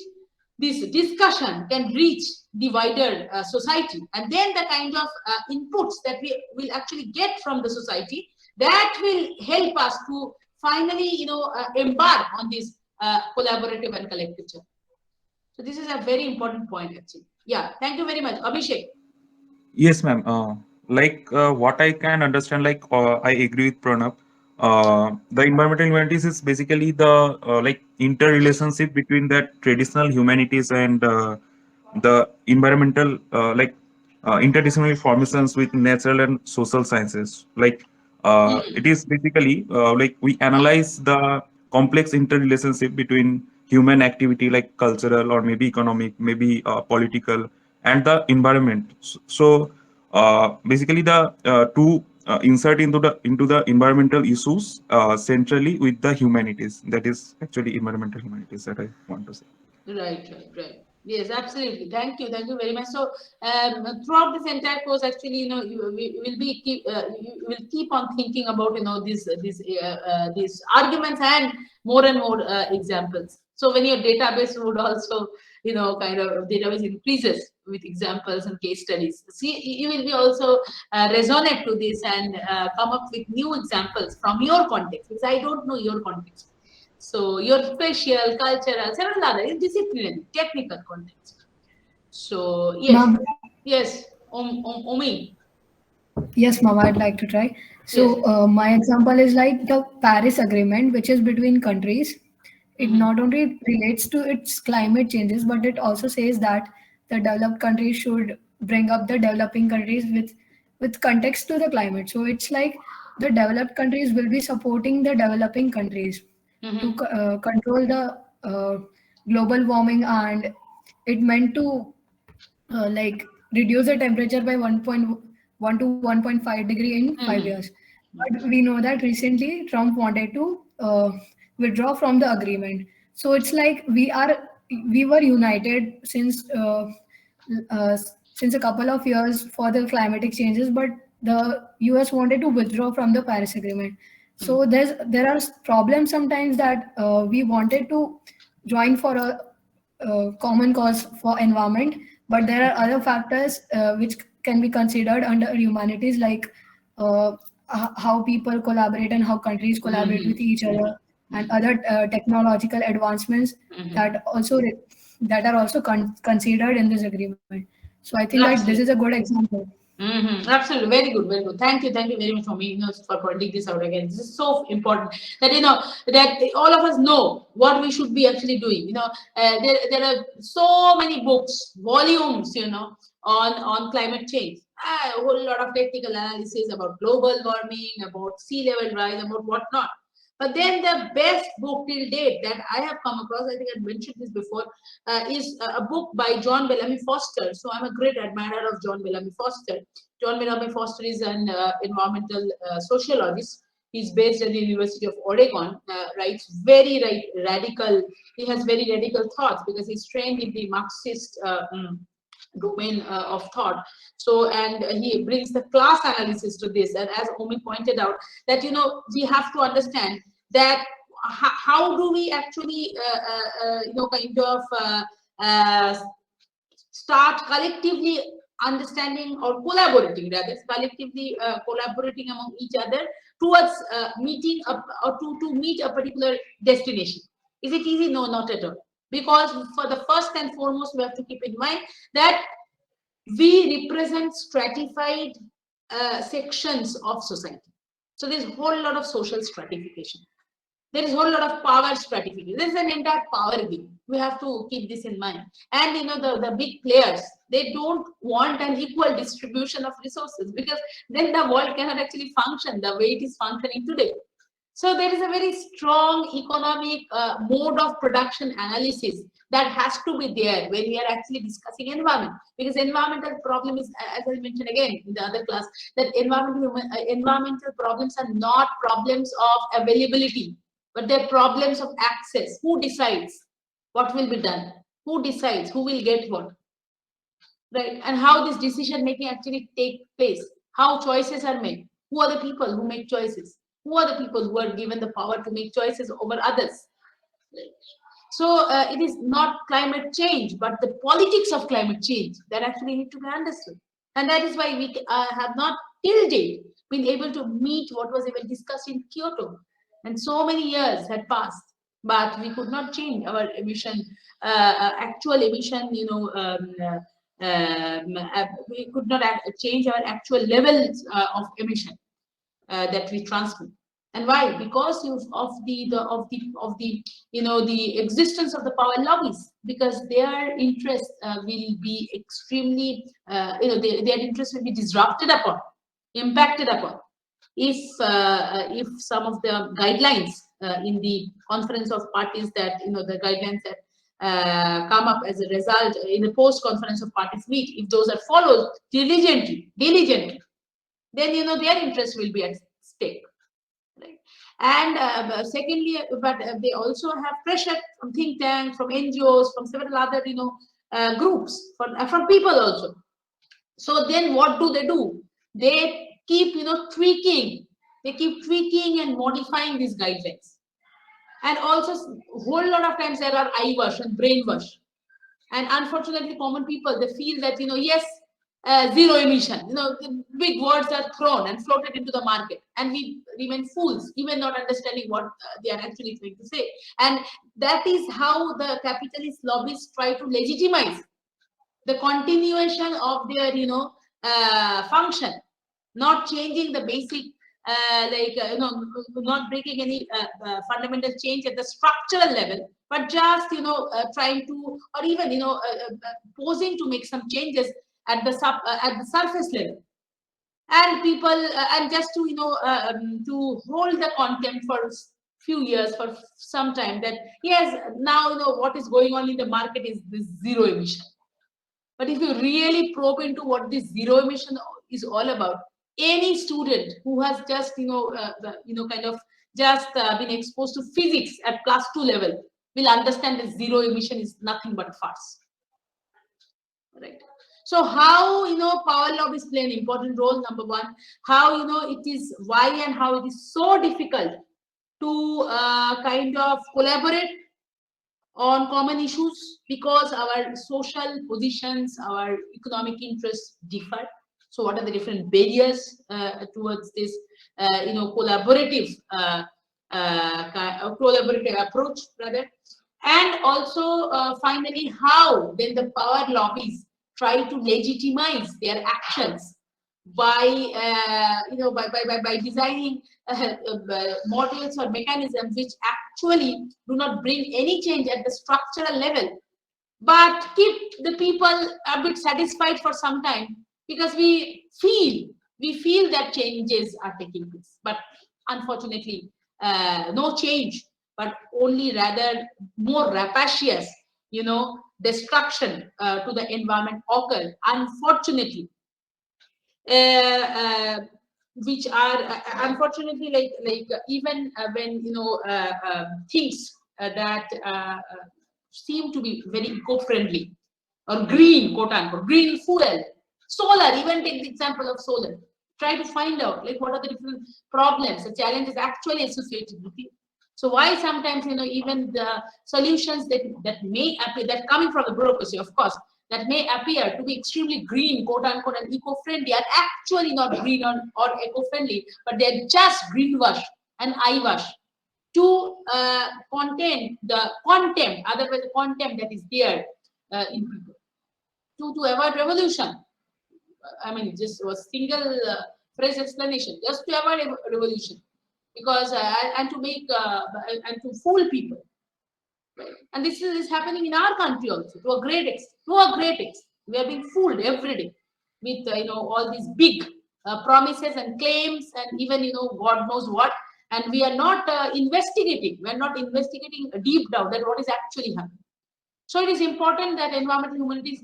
Speaker 1: this discussion can reach the wider society, and then the kind of inputs that we will actually get from the society, that will help us to finally embark on this collaborative and collective journey. So this is a very important point, actually. Yeah, thank you very much. Abhishek.
Speaker 4: Yes, ma'am. What I can understand, I agree with Pranav. the environmental humanities is basically the like interrelationship between the traditional humanities and the environmental interdisciplinary formations with natural and social sciences. Like it is basically like we analyze the complex interrelationship between human activity like cultural or maybe economic, maybe political, and the environment. Basically the two insert into the environmental issues centrally with the humanities. That is actually environmental humanities that I want to say.
Speaker 1: Right. Yes, absolutely. Thank you very much. So, throughout this entire course, actually, we will be you will keep on thinking about, these arguments and more examples. So, when your database would also, kind of database increases with examples and case studies. See, you will be also resonate to this and come up with new examples from your context, because I don't know your context. So your spatial, cultural, several other disciplinary, technical context. So yes,
Speaker 9: Ma'am,
Speaker 1: yes, Omi.
Speaker 9: yes, ma'am, I'd like to try. So, my example is like the Paris Agreement, which is between countries. It not only relates to its climate changes, but it also says that the developed countries should bring up the developing countries with context to the climate. So it's like the developed countries will be supporting the developing countries to control the global warming, and it meant to like reduce the temperature by 1.1 to 1.5 degree in 5 years. But we know that recently Trump wanted to withdraw from the agreement. So it's like we were united uh, since a couple of years for the climatic changes, but the US wanted to withdraw from the Paris Agreement. So there are problems sometimes that we wanted to join for a common cause for environment, but there are other factors which can be considered under humanities, like how people collaborate and how countries collaborate with each other, and other technological advancements that also that are also considered in this agreement. So I think that this is a
Speaker 1: Absolutely.
Speaker 9: good example.
Speaker 1: Absolutely. Very good. Thank you very much for me, for pointing this out again. This is so important that that all of us know what we should be actually doing. There are so many books, volumes, on climate change. A whole lot of technical analysis about global warming, about sea level rise, about whatnot. But then the best book till date that I have come across, I think I mentioned this before, is a book by John Bellamy Foster. So I'm a great admirer of John Bellamy Foster. John Bellamy Foster is an environmental sociologist. He's based at the University of Oregon, writes very radical, he has very radical thoughts because he's trained in the Marxist domain of thought. So, and he brings the class analysis to this. And as Omi pointed out, that, we have to understand that how do we actually, kind of start collectively understanding, or collaborating rather, collectively collaborating among each other towards meeting up, or to meet a particular destination. Is it easy? No, not at all. Because for the first and foremost, we have to keep in mind that we represent stratified sections of society. So there's a whole lot of social stratification. There is a whole lot of power stratification. There is an entire power game. We have to keep this in mind. And the big players, they don't want an equal distribution of resources, because then the world cannot actually function the way it is functioning today. So there is a very strong economic mode of production analysis that has to be there when we are actually discussing environment, because environmental problem is, as I mentioned again in the other class, that environmental problems are not problems of availability, but they're problems of access. Who decides what will be done? Who decides who will get what? Right? And how this decision making actually take place? How choices are made? Who are the people who make choices? Who are the people who are given the power to make choices over others? Right? So it is not climate change, but the politics of climate change that actually need to be understood. And that is why we have not till date been able to meet what was even discussed in Kyoto. And so many years had passed, but we could not change our emission, actual emission, we could not change our actual levels of emission that we transmit. And why? Because of the the existence of the power lobbies, because their interest will be extremely their interest will be disrupted upon, impacted upon, if some of the guidelines in the conference of parties, that the guidelines that come up as a result in the post conference of parties meet, if those are followed diligently, then their interest will be at stake, right? And secondly, but they also have pressure from think tanks, from NGOs, from several other groups, from people also. So then what do? They keep tweaking. They keep tweaking and modifying these guidelines. And also a whole lot of times there are eye wash and brain wash. And unfortunately, common people, they feel that yes, zero emission, the big words are thrown and floated into the market, and we remain fools, even not understanding what they are actually trying to say. And that is how the capitalist lobbies try to legitimize the continuation of their function, not changing the basic not breaking any fundamental change at the structural level, but just trying to, or even posing to make some changes at the surface level. And people and just to to hold the contempt for few years, for some time, that yes, now what is going on in the market is this zero emission. But if you really probe into what this zero emission is all about, any student who has just kind of just been exposed to physics at +2 level will understand that zero emission is nothing but a farce, right? So how power lobbies play an important role. Number one, how it is, why and how it is so difficult to kind of collaborate on common issues, because our social positions, our economic interests differ. So what are the different barriers towards this collaborative approach rather? And also finally, how then the power lobbies try to legitimize their actions by by designing models or mechanisms which actually do not bring any change at the structural level, but keep the people a bit satisfied for some time, because we feel that changes are taking place, but unfortunately no change, but only rather more rapacious destruction to the environment occur, unfortunately, which are unfortunately like even when things that seem to be very eco-friendly or green, quote unquote, green fuel, solar, even take the example of solar, try to find out like what are the different problems, the challenges actually associated with it. So why sometimes even the solutions that may appear, that coming from the bureaucracy, of course, that may appear to be extremely green, quote unquote, and eco-friendly, are actually not green or eco-friendly, but they're just greenwash and eyewash to contain the contempt, otherwise the contempt that is there in people, to avoid revolution. I mean, just a single phrase explanation, just to avoid a revolution, because and to make and to fool people. And this is happening in our country also to a great extent. We are being fooled every day with all these big promises and claims, and even God knows what. And we are not investigating. We are not investigating deep down that what is actually happening. So it is important that environmental humanities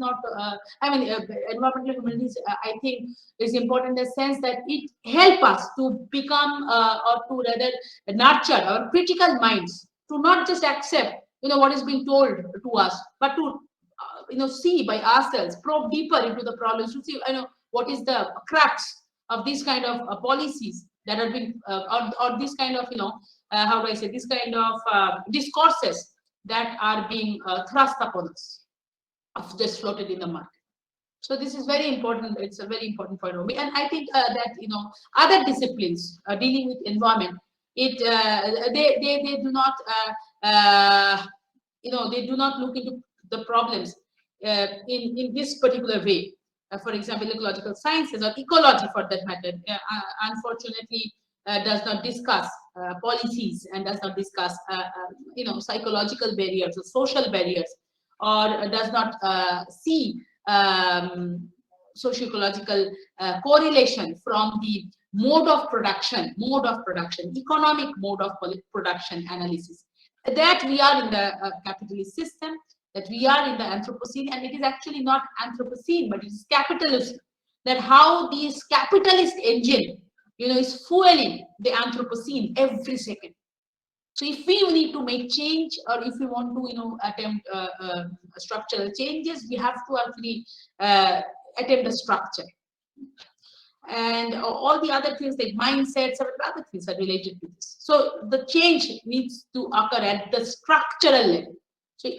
Speaker 1: environmental humanities, I think, is important in the sense that it help us to become or to rather nurture our critical minds, to not just accept what is being told to us, but to see by ourselves, probe deeper into the problems, to see what is the crux of these kind of policies that are being or this kind of how do I say, this kind of discourses that are being thrust upon us, of just floated in the market. So this is very important. It's a very important point for me, and I think that other disciplines dealing with environment, they do not they do not look into the problems in this particular way. For example, ecological sciences or ecology, for that matter, unfortunately, does not discuss policies and does not discuss psychological barriers or social barriers, or does not see socio-ecological correlation from the mode of production, economic mode of production analysis, that we are in the capitalist system, that we are in the Anthropocene, and it is actually not Anthropocene, but it is capitalism. That how this capitalist engine, is fueling the Anthropocene every second. So if we need to make change, or if we want to, attempt structural changes, we have to actually attempt a structure. And all the other things like mindsets or other things are related to this. So the change needs to occur at the structural level. So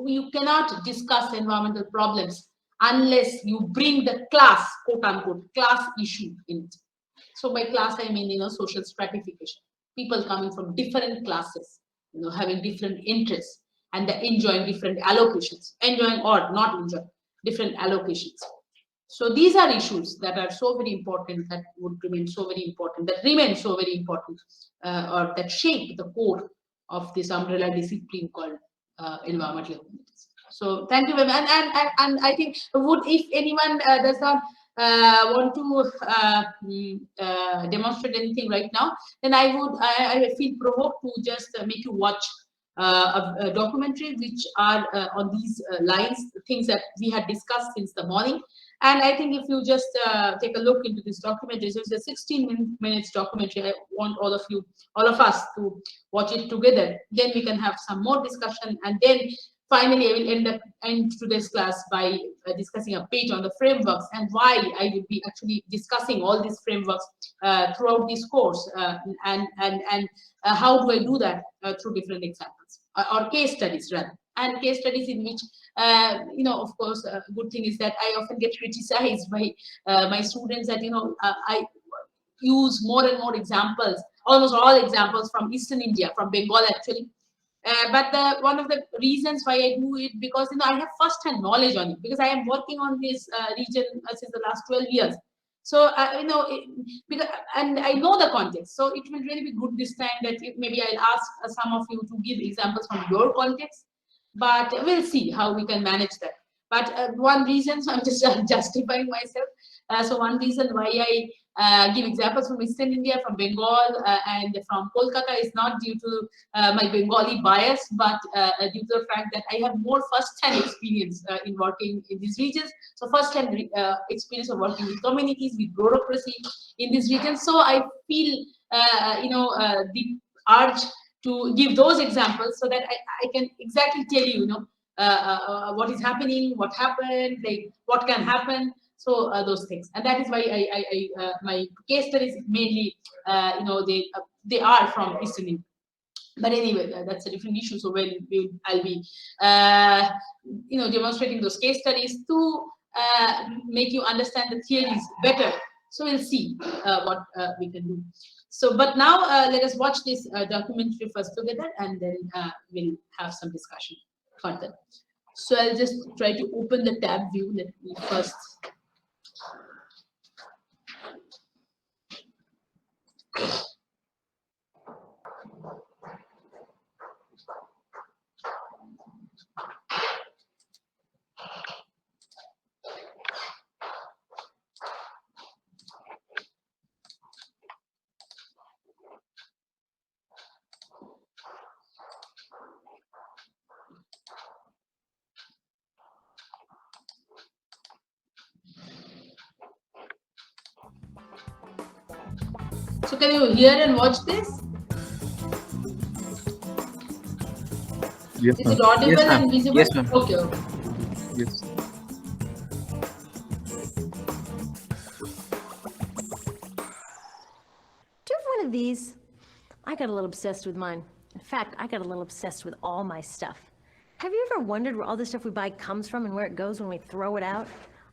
Speaker 1: you cannot discuss environmental problems unless you bring the class, quote unquote, class issue in it. So by class, I mean, social stratification. People coming from different classes, having different interests, and enjoying different allocations, enjoying or not enjoying different allocations. So these are issues that are so very important, that would remain so very important, or that shape the core of this umbrella discipline called environmental humanities. So thank you very much. And I think if anyone does not want to demonstrate anything right now, then I feel provoked to just make you watch a documentary which are on these lines, things that we had discussed since the morning. And I think if you just take a look into this documentary, it's a 16 minutes documentary. I want all of us to watch it together. Then we can have some more discussion, and then finally I will end today's class by discussing a page on the frameworks, and why I will be actually discussing all these frameworks throughout this course, and how do I do that through different examples or case studies rather. And case studies in which, of course, a good thing is that I often get criticized by my students that, I use more and more examples, almost all examples from Eastern India, from Bengal actually. But one of the reasons why I do it, because, I have first-hand knowledge on it, because I am working on this region since the last 12 years. So, and I know the context. So it will really be good this time that maybe I'll ask some of you to give examples from your context. But we'll see how we can manage that. But one reason, so I'm just justifying myself. So one reason why I give examples from Eastern India, from Bengal, and from Kolkata is not due to my Bengali bias, but due to the fact that I have more first-hand experience in working in these regions. So first-hand experience of working with communities, with bureaucracy in these regions. So I feel, the urge to give those examples so that I can exactly tell you, what is happening, what happened, like what can happen. So those things, and that is why I my case studies mainly, they are from Eastern India. But anyway, that's a different issue. So I'll be, demonstrating those case studies to make you understand the theories better. So we'll see what we can do. So, but now let us watch this documentary first together, and then we'll have some discussion further. So I'll just try to open the tab view. Let me first. So can you hear and watch this?
Speaker 4: Yes,
Speaker 1: Is it audible and visible?
Speaker 5: Yes, ma'am.
Speaker 1: Okay.
Speaker 4: yes.
Speaker 10: Do you have one of these? I got a little obsessed with mine. In fact, I got a little obsessed with all my stuff. Have you ever wondered where all the stuff we buy comes from and where it goes when we throw it out?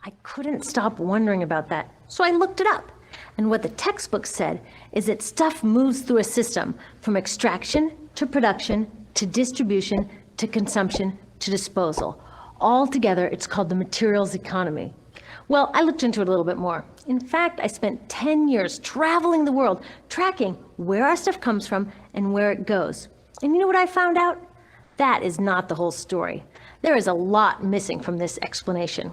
Speaker 10: I couldn't stop wondering about that, so I looked it up. And what the textbook said is that stuff moves through a system from extraction to production to distribution to consumption to disposal. All together, it's called the materials economy. Well, I looked into it a little bit more. In fact, I spent 10 years traveling the world, tracking where our stuff comes from and where it goes. And you know what I found out? That is not the whole story. There is a lot missing from this explanation.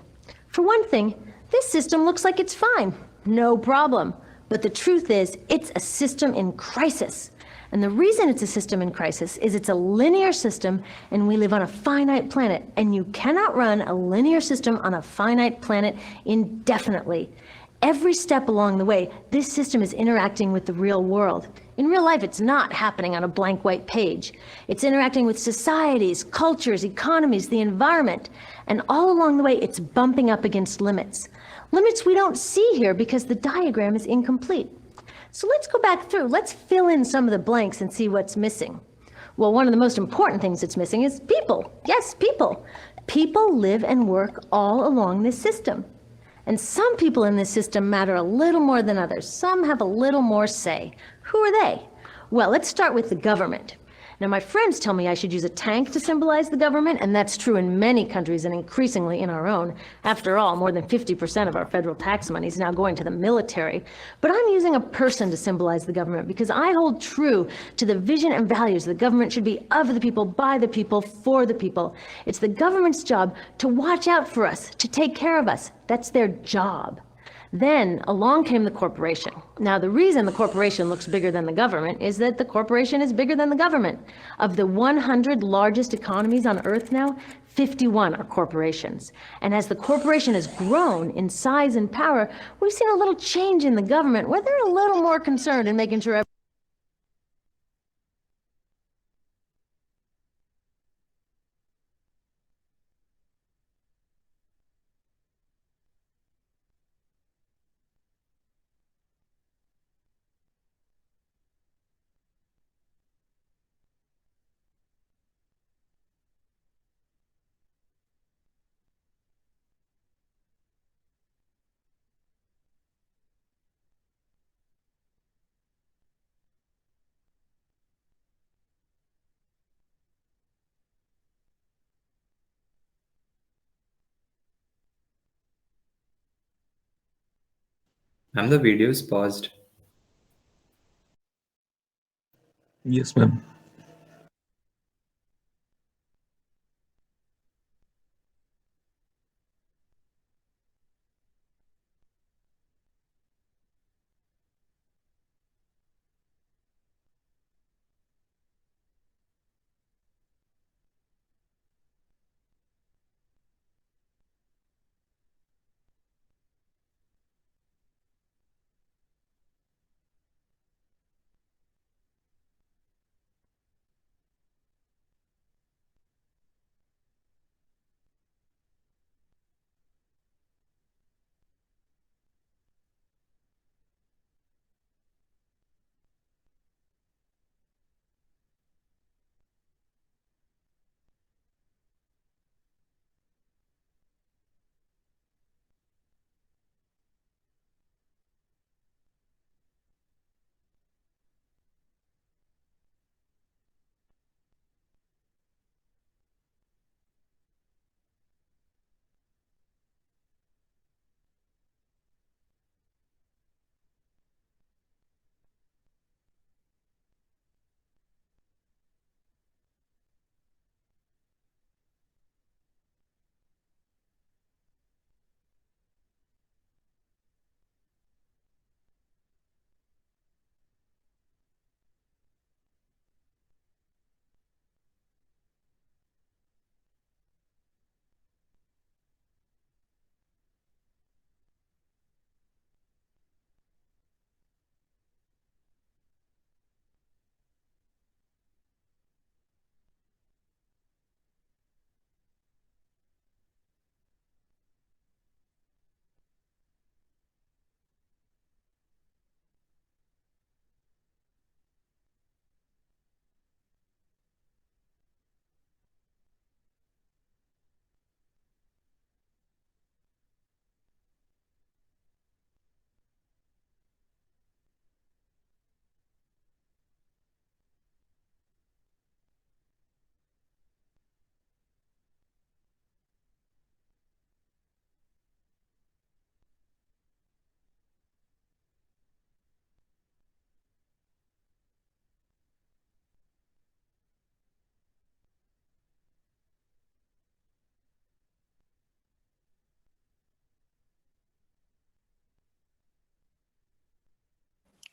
Speaker 10: For one thing, this system looks like it's fine. No problem. But the truth is, it's a system in crisis. And the reason it's a system in crisis is it's a linear system and we live on a finite planet. And you cannot run a linear system on a finite planet indefinitely. Every step along the way, this system is interacting with the real world. In real life, it's not happening on a blank white page. It's interacting with societies, cultures, economies, the environment. And all along the way, it's bumping up against limits. Limits we don't see here because the diagram is incomplete. So let's go back through. Let's fill in some of the blanks and see what's missing. Well, one of the most important things that's missing is people. Yes, people. People live and work all along this system. And some people in this system matter a little more than others. Some have a little more say. Who are they? Well, let's start with the government. Now, my friends tell me I should use a tank to symbolize the government, and that's true in many countries and increasingly in our own. After all, more than 50% of our federal tax money is now going to the military. But I'm using a person to symbolize the government because I hold true to the vision and values the government should be of the people, by the people, for the people. It's the government's job to watch out for us, to take care of us. That's their job. Then along came the corporation. Now, the reason the corporation looks bigger than the government is that the corporation is bigger than the government. Of the 100 largest economies on Earth now, 51 are corporations. And as the corporation has grown in size and power, we've seen a little change in the government where they're a little more concerned in making sure
Speaker 3: Ma'am, the video is paused.
Speaker 4: Yes, ma'am.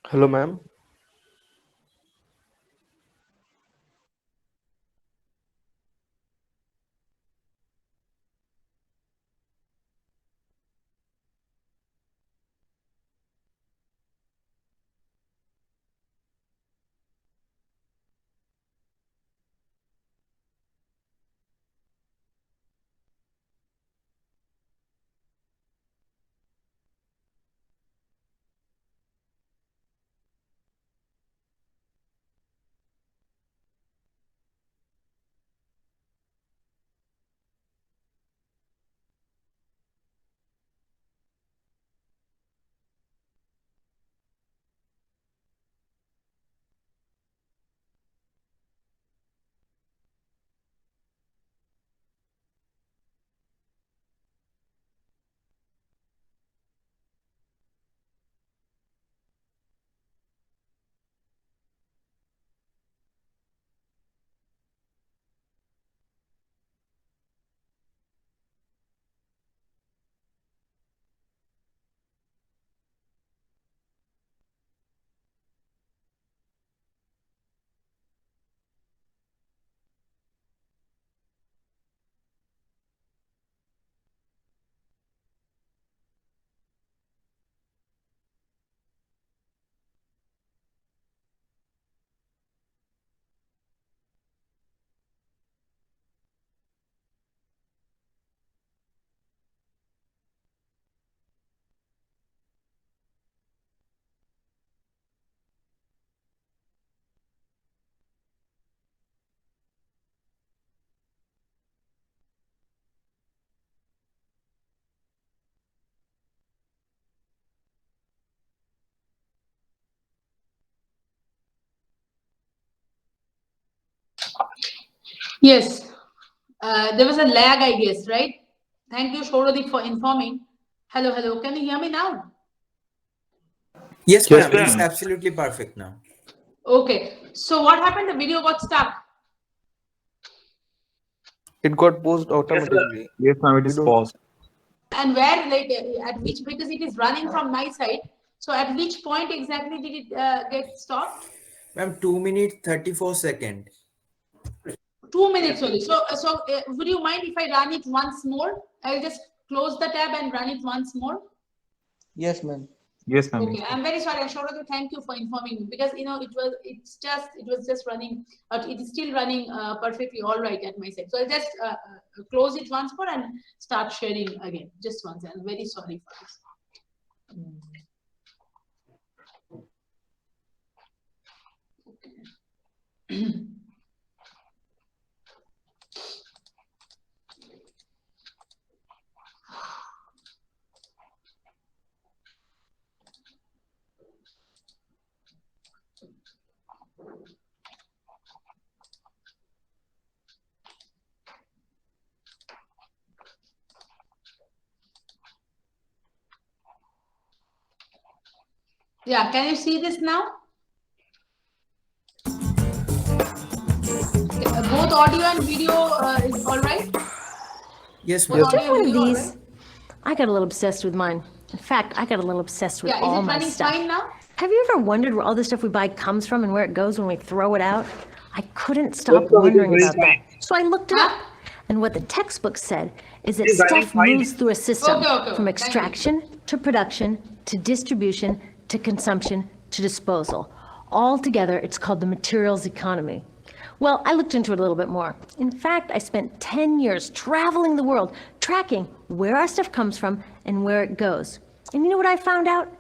Speaker 11: Hello, ma'am.
Speaker 1: Yes, there was a lag, I guess, right? Thank you, Shorodip, for informing. Hello, hello. Can you hear me now?
Speaker 3: Yes,
Speaker 11: Yes,
Speaker 3: ma'am. It's
Speaker 11: ma'am.
Speaker 3: absolutely perfect now.
Speaker 1: Okay. So what happened? The video got stuck.
Speaker 11: It got paused automatically.
Speaker 4: Yes, ma'am, it
Speaker 11: We
Speaker 4: is
Speaker 11: don't.
Speaker 4: paused.
Speaker 1: And where, like, at which, because it is running from my side. So at which point exactly did it get stopped?
Speaker 3: Ma'am, 2 minutes 34 seconds.
Speaker 1: 2 minutes only. So would you mind if I run it once more? I'll just close the tab and run it once more.
Speaker 11: Yes, ma'am.
Speaker 4: Yes, ma'am.
Speaker 1: Okay, I'm very sorry, Shorodip. Thank you for informing me, because it was just running. It is still running perfectly all right at my side. So I'll just close it once more and start sharing again. Just once. I'm very sorry for this. Okay. Yeah, can you see this now? Both audio and video is all right?
Speaker 3: Yes,
Speaker 1: Both
Speaker 3: ma'am.
Speaker 1: audio
Speaker 10: Just
Speaker 1: and
Speaker 10: one of
Speaker 1: video, all
Speaker 10: these.
Speaker 1: right?
Speaker 10: I got a little obsessed with mine. In fact, I got a little obsessed with
Speaker 1: Yeah, is
Speaker 10: all
Speaker 1: it
Speaker 10: my
Speaker 1: running
Speaker 10: stuff.
Speaker 1: fine now?
Speaker 10: Have you ever wondered where all the stuff we buy comes from and where it goes when we throw it out? I couldn't stop wondering about that. So I looked it up. And what the textbook said is that stuff moves through a system
Speaker 1: Okay.
Speaker 10: from
Speaker 1: Thank you.
Speaker 10: extraction to production to distribution to consumption to disposal. All together, it's called the materials economy. Well, I looked into it a little bit more. In fact, I spent 10 years traveling the world, tracking where our stuff comes from and where it goes. And you know what I found out?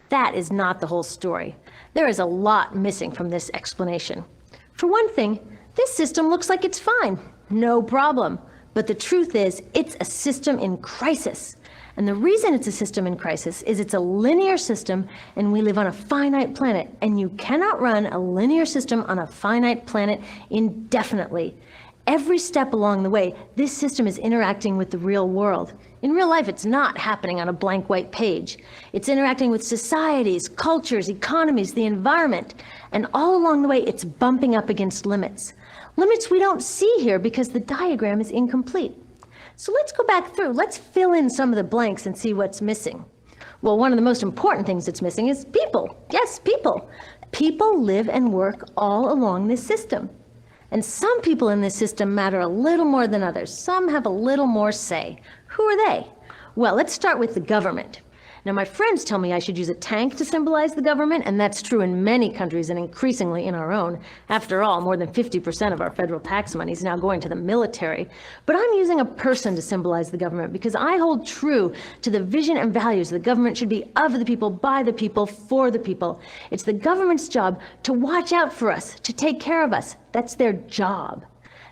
Speaker 10: That is not the whole story. There is a lot missing from this explanation. For one thing, this system looks like it's fine. No problem. But the truth is, it's a system in crisis. And the reason it's a system in crisis is it's a linear system and we live on a finite planet. And you cannot run a linear system on a finite planet indefinitely. Every step along the way, this system is interacting with the real world. In real life, it's not happening on a blank white page. It's interacting with societies, cultures, economies, the environment. And all along the way, it's bumping up against limits. Limits we don't see here because the diagram is incomplete. So let's go back through. Let's fill in some of the blanks and see what's missing. Well, one of the most important things that's missing is people. Yes, people. People live and work all along this system. And some people in this system matter a little more than others. Some have a little more say. Who are they? Well, let's start with the government. Now, my friends tell me I should use a tank to symbolize the government, and that's true in many countries and increasingly in our own. After all, more than 50% of our federal tax money is now going to the military. But I'm using a person to symbolize the government because I hold true to the vision and values the government should be of the people, by the people, for the people. It's the government's job to watch out for us, to take care of us. That's their job.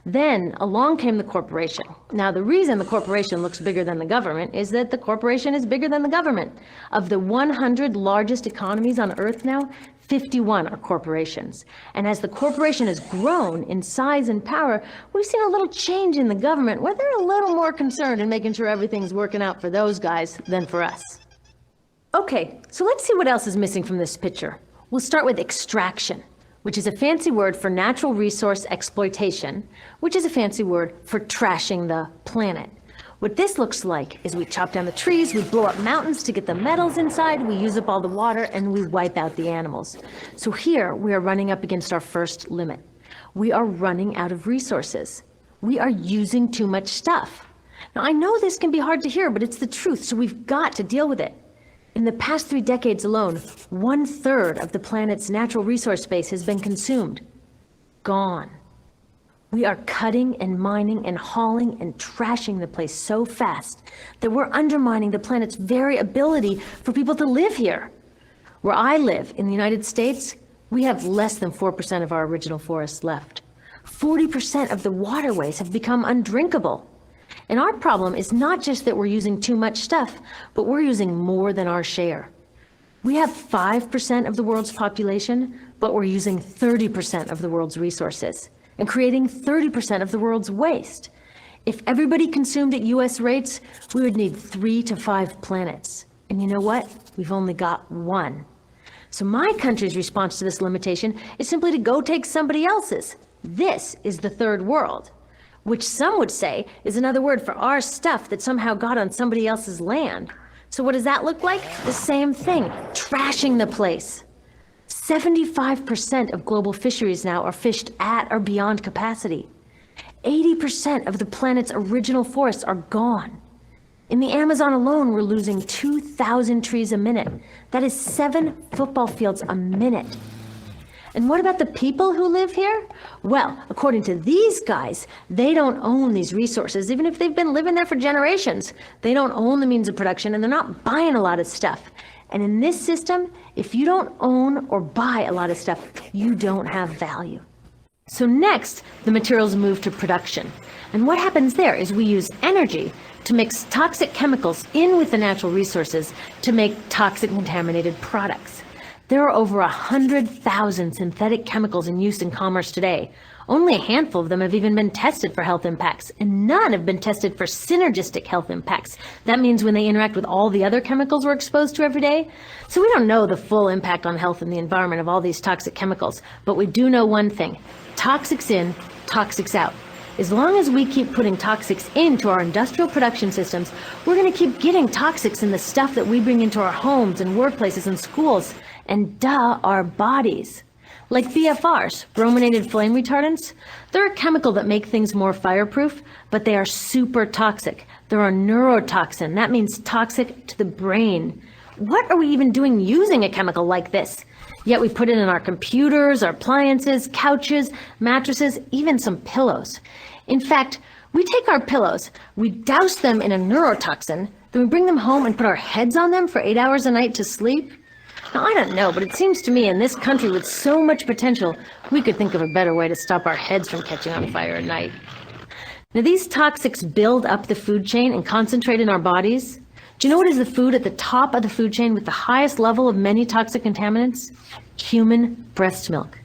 Speaker 10: Then along came the corporation. Now, the reason the corporation looks bigger than the government is that the corporation is bigger than the government. Of the 100 largest economies on Earth now, 51 are corporations. And as the corporation has grown in size and power, we've seen a little change in the government where they're a little more concerned in making sure everything's working out for those guys than for us. Okay, so let's see what else is missing from this picture. We'll start with extraction, which is a fancy word for natural resource exploitation, which is a fancy word for trashing the planet. What this looks like is we chop down the trees, we blow up mountains to get the metals inside, we use up all the water, and we wipe out the animals. So here we are running up against our first limit. We are running out of resources. We are using too much stuff. Now, I know this can be hard to hear, but it's the truth, so we've got to deal with it. In the past 3 decades alone, 1/3 of the planet's natural resource base has been consumed. Gone. We are cutting and mining and hauling and trashing the place so fast that we're undermining the planet's very ability for people to live here. Where I live, in the United States, we have less than 4% of our original forests left. 40% of the waterways have become undrinkable. And our problem is not just that we're using too much stuff, but we're using more than our share. We have 5% of the world's population, but we're using 30% of the world's resources and creating 30% of the world's waste. If everybody consumed at US rates, we would need 3 to 5 planets. And you know what? We've only got 1. So my country's response to this limitation is simply to go take somebody else's. This is the third world, which some would say is another word for our stuff that somehow got on somebody else's land. So what does that look like? The same thing, trashing the place. 75% of global fisheries now are fished at or beyond capacity. 80% of the planet's original forests are gone. In the Amazon alone, we're losing 2,000 trees a minute. That is 7 football fields a minute. And what about the people who live here? Well, according to these guys, they don't own these resources, even if they've been living there for generations. They don't own the means of production, and they're not buying a lot of stuff. And in this system, if you don't own or buy a lot of stuff, you don't have value. So next, the materials move to production. And what happens there is we use energy to mix toxic chemicals in with the natural resources to make toxic contaminated products. There are over 100,000 synthetic chemicals in use in commerce today. Only a handful of them have even been tested for health impacts, and none have been tested for synergistic health impacts. That means when they interact with all the other chemicals we're exposed to every day. So we don't know the full impact on health and the environment of all these toxic chemicals, but we do know one thing: toxics in, toxics out. As long as we keep putting toxics into our industrial production systems, we're going to keep getting toxics in the stuff that we bring into our homes and workplaces and schools. And our bodies. Like BFRs, brominated flame retardants, they're a chemical that make things more fireproof, but they are super toxic. They're a neurotoxin. That means toxic to the brain. What are we even doing using a chemical like this? Yet we put it in our computers, our appliances, couches, mattresses, even some pillows. In fact, we take our pillows, we douse them in a neurotoxin, then we bring them home and put our heads on them for 8 hours a night to sleep. Now, I don't know, but it seems to me in this country with so much potential, we could think of a better way to stop our heads from catching on fire at night. Now, these toxics build up the food chain and concentrate in our bodies. Do you know what is the food at the top of the food chain with the highest level of many toxic contaminants? Human breast milk.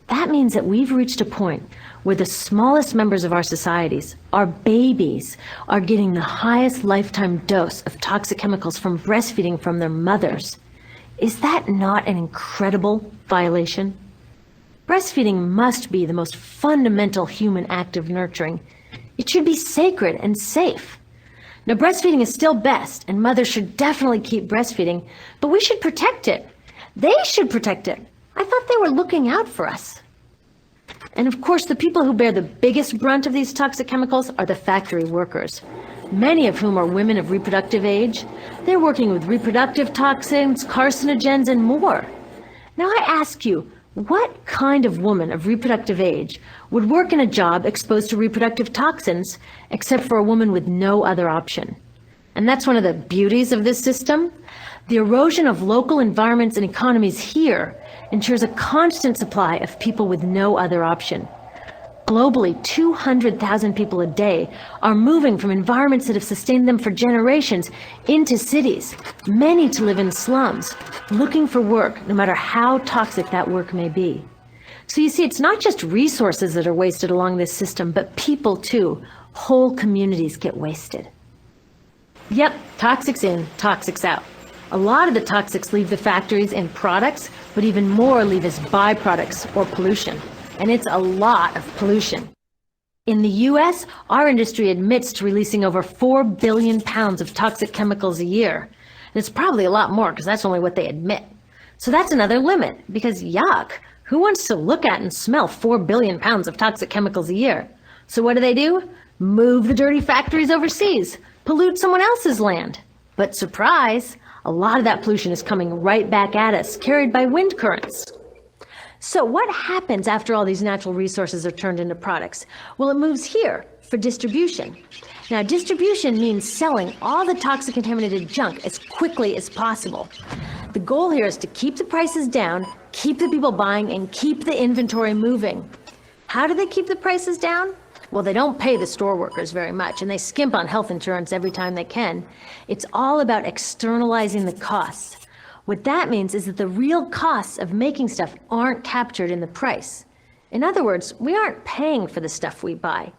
Speaker 10: That means that we've reached a point where the smallest members of our societies, our babies, are getting the highest lifetime dose of toxic chemicals from breastfeeding from their mothers. Is that not an incredible violation? Breastfeeding must be the most fundamental human act of nurturing. It should be sacred and safe. Now, breastfeeding is still best, and mothers should definitely keep breastfeeding, but we should protect it. They should protect it. I thought they were looking out for us. And of course, the people who bear the biggest brunt of these toxic chemicals are the factory workers, many of whom are women of reproductive age. They're working with reproductive toxins, carcinogens, and more. Now I ask you, what kind of woman of reproductive age would work in a job exposed to reproductive toxins except for a woman with no other option? And that's one of the beauties of this system. The erosion of local environments and economies here ensures a constant supply of people with no other option. Globally, 200,000 people a day are moving from environments that have sustained them for generations into cities, many to live in slums, looking for work, no matter how toxic that work may be. So you see, it's not just resources that are wasted along this system, but people too. Whole communities get wasted. Yep, toxics in, toxics out. A lot of the toxics leave the factories in products, but even more leave as byproducts or pollution. And it's a lot of pollution. In the US, our industry admits to releasing over 4 billion pounds of toxic chemicals a year. And it's probably a lot more because that's only what they admit. So that's another limit, because yuck, who wants to look at and smell 4 billion pounds of toxic chemicals a year? So what do? Move the dirty factories overseas, pollute someone else's land. But surprise, a lot of that pollution is coming right back at us, carried by wind currents. So what happens after all these natural resources are turned into products? Well, it moves here for distribution. Now, distribution means selling all the toxic contaminated junk as quickly as possible. The goal here is to keep the prices down, keep the people buying, and keep the inventory moving. How do they keep the prices down? Well, they don't pay the store workers very much, and they skimp on health insurance every time they can. It's all about externalizing the costs. What that means is that the real costs of making stuff aren't captured in the price. In other words, we aren't paying for the stuff we buy.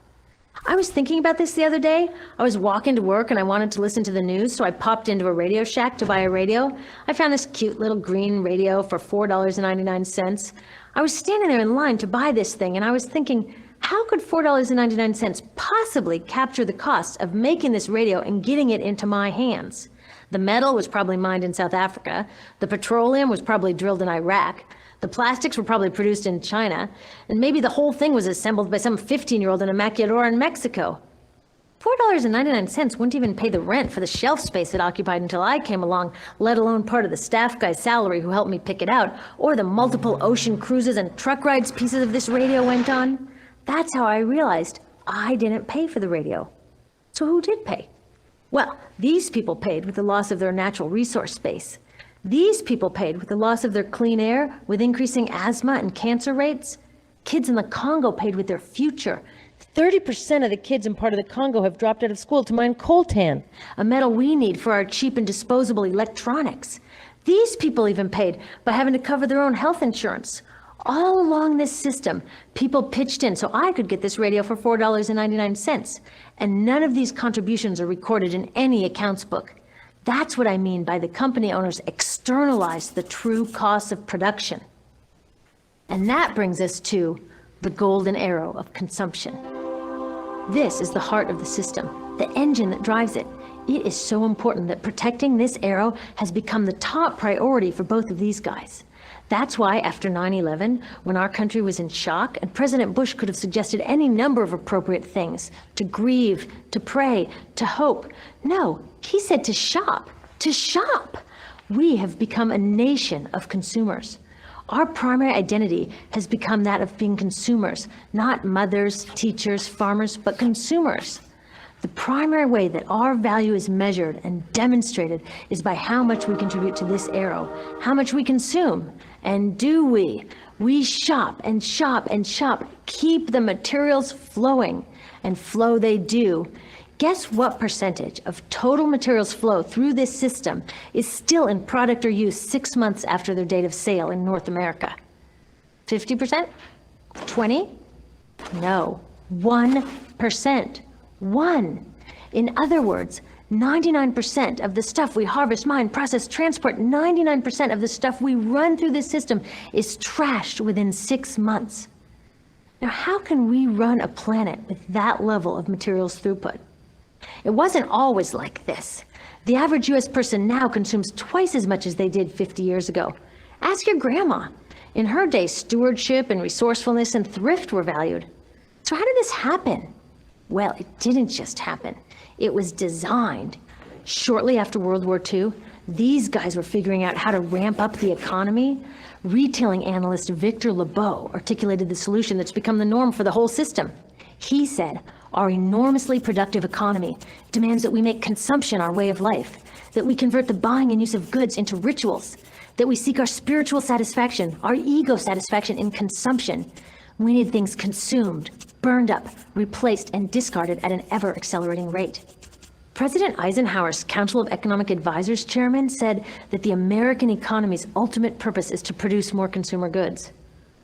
Speaker 10: I was thinking about this the other day. I was walking to work and I wanted to listen to the news, so I popped into a Radio Shack to buy a radio. I found this cute little green radio for $4.99. I was standing there in line to buy this thing, and I was thinking, how could $4.99 possibly capture the cost of making this radio and getting it into my hands? The metal was probably mined in South Africa. The petroleum was probably drilled in Iraq. The plastics were probably produced in China. And maybe the whole thing was assembled by some 15-year-old in a maquiladora in Mexico. $4.99 wouldn't even pay the rent for the shelf space it occupied until I came along, let alone part of the staff guy's salary who helped me pick it out, or the multiple ocean cruises and truck rides pieces of this radio went on. That's how I realized I didn't pay for the radio. So who did pay? Well, these people paid with the loss of their natural resource space. These people paid with the loss of their clean air, with increasing asthma and cancer rates. Kids in the Congo paid with their future. 30% of the kids in part of the Congo have dropped out of school to mine coltan, a metal we need for our cheap and disposable electronics. These people even paid by having to cover their own health insurance. All along this system, people pitched in so I could get this radio for $4.99. And none of these contributions are recorded in any accounts book. That's what I mean by the company owners externalized the true costs of production. And that brings us to the golden arrow of consumption. This is the heart of the system, the engine that drives it. It is so important that protecting this arrow has become the top priority for both of these guys. That's why after 9/11, when our country was in shock, and President Bush could have suggested any number of appropriate things, to grieve, to pray, to hope. No, he said to shop, to shop. We have become a nation of consumers. Our primary identity has become that of being consumers, not mothers, teachers, farmers, but consumers. The primary way that our value is measured and demonstrated is by how much we contribute to this arrow, how much we consume. And do we? We shop and shop and shop, keep the materials flowing, and flow they do. Guess what percentage of total materials flow through this system is still in product or use 6 months after their date of sale in North America? 50%? 20? No, 1%. 1. In other words, 99% of the stuff we harvest, mine, process, transport, 99% of the stuff we run through this system is trashed within 6 months. Now, how can we run a planet with that level of materials throughput? It wasn't always like this. The average US person now consumes twice as much as they did 50 years ago. Ask your grandma. In her day, stewardship and resourcefulness and thrift were valued. So how did this happen? Well, it didn't just happen. It was designed. Shortly after World War II, these guys were figuring out how to ramp up the economy. Retailing analyst Victor Lebeau articulated the solution that's become the norm for the whole system. He said, our enormously productive economy demands that we make consumption our way of life, that we convert the buying and use of goods into rituals, that we seek our spiritual satisfaction, our ego satisfaction in consumption. We need things consumed, burned up, replaced, and discarded at an ever-accelerating rate. President Eisenhower's Council of Economic Advisors chairman said that the American economy's ultimate purpose is to produce more consumer goods.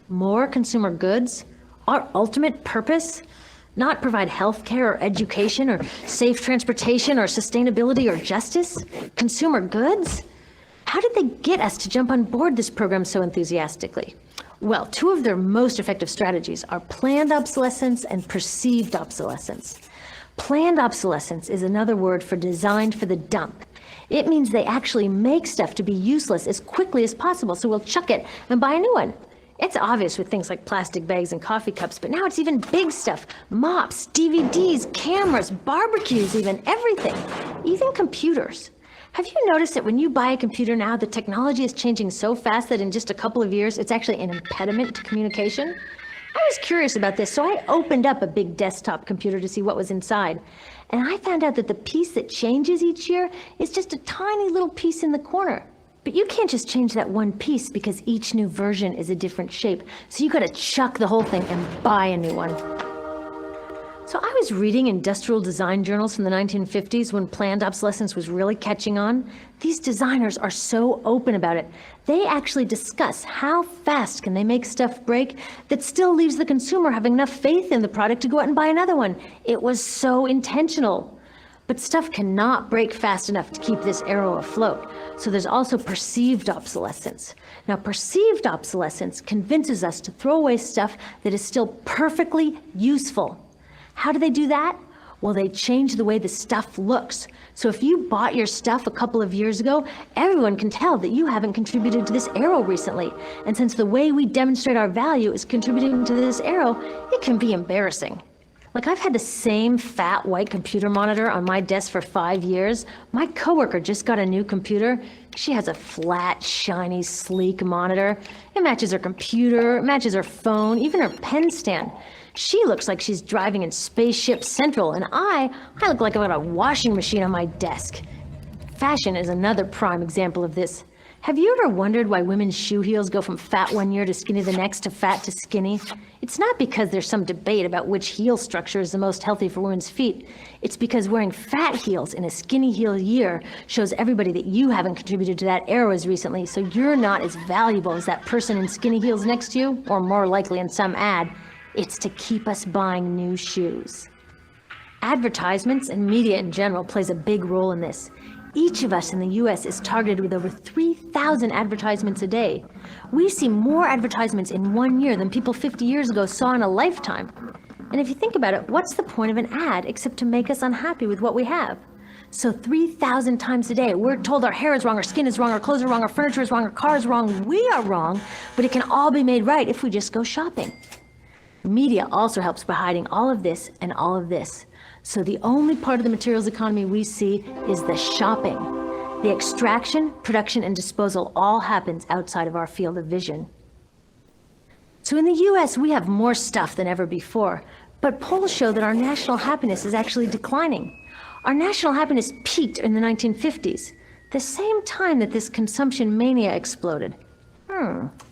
Speaker 10: More consumer goods? Our ultimate purpose? Not provide health care or education or safe transportation or sustainability or justice? Consumer goods? How did they get us to jump on board this program so enthusiastically? Well, two of their most effective strategies are planned obsolescence and perceived obsolescence. Planned obsolescence is another word for designed for the dump. It means they actually make stuff to be useless as quickly as possible, so we'll chuck it and buy a new one. It's obvious with things like plastic bags and coffee cups, but now it's even big stuff. Mops, DVDs, cameras, barbecues even, everything. Even computers. Have you noticed that when you buy a computer now, the technology is changing so fast that in just a couple of years, it's actually an impediment to communication? I was curious about this, so I opened up a big desktop computer to see what was inside. And I found out that the piece that changes each year is just a tiny little piece in the corner. But you can't just change that one piece because each new version is a different shape. So you gotta chuck the whole thing and buy a new one. So I was reading industrial design journals from the 1950s when planned obsolescence was really catching on. These designers are so open about it. They actually discuss how fast can they make stuff break that still leaves the consumer having enough faith in the product to go out and buy another one. It was so intentional. But stuff cannot break fast enough to keep this arrow afloat. So there's also perceived obsolescence. Now, perceived obsolescence convinces us to throw away stuff that is still perfectly useful. How do they do that? Well, they change the way the stuff looks. So if you bought your stuff a couple of years ago, everyone can tell that you haven't contributed to this arrow recently. And since the way we demonstrate our value is contributing to this arrow, it can be embarrassing. Like, I've had the same fat white computer monitor on my desk for 5 years. My coworker just got a new computer. She has a flat, shiny, sleek monitor. It matches her computer, it matches her phone, even her pen stand. She looks like she's driving in Spaceship Central, and I look like I've got a washing machine on my desk. Fashion is another prime example of this. Have you ever wondered why women's shoe heels go from fat one year to skinny the next to fat to skinny? It's not because there's some debate about which heel structure is the most healthy for women's feet. It's because wearing fat heels in a skinny heel year shows everybody that you haven't contributed to that arrow as recently, so you're not as valuable as that person in skinny heels next to you, or more likely in some ad. It's to keep us buying new shoes. Advertisements and media in general plays a big role in this. Each of us in the US is targeted with over 3,000 advertisements a day. We see more advertisements in 1 year than people 50 years ago saw in a lifetime. And if you think about it, what's the point of an ad except to make us unhappy with what we have? So 3,000 times a day, we're told our hair is wrong, our skin is wrong, our clothes are wrong, our furniture is wrong, our car is wrong. We are wrong, but it can all be made right if we just go shopping. Media also helps by hiding all of this and all of this. So the only part of the materials economy we see is the shopping. The extraction, production, and disposal all happens outside of our field of vision. So in the US, we have more stuff than ever before, but polls show that our national happiness is actually declining. Our national happiness peaked in the 1950s, the same time that this consumption mania exploded.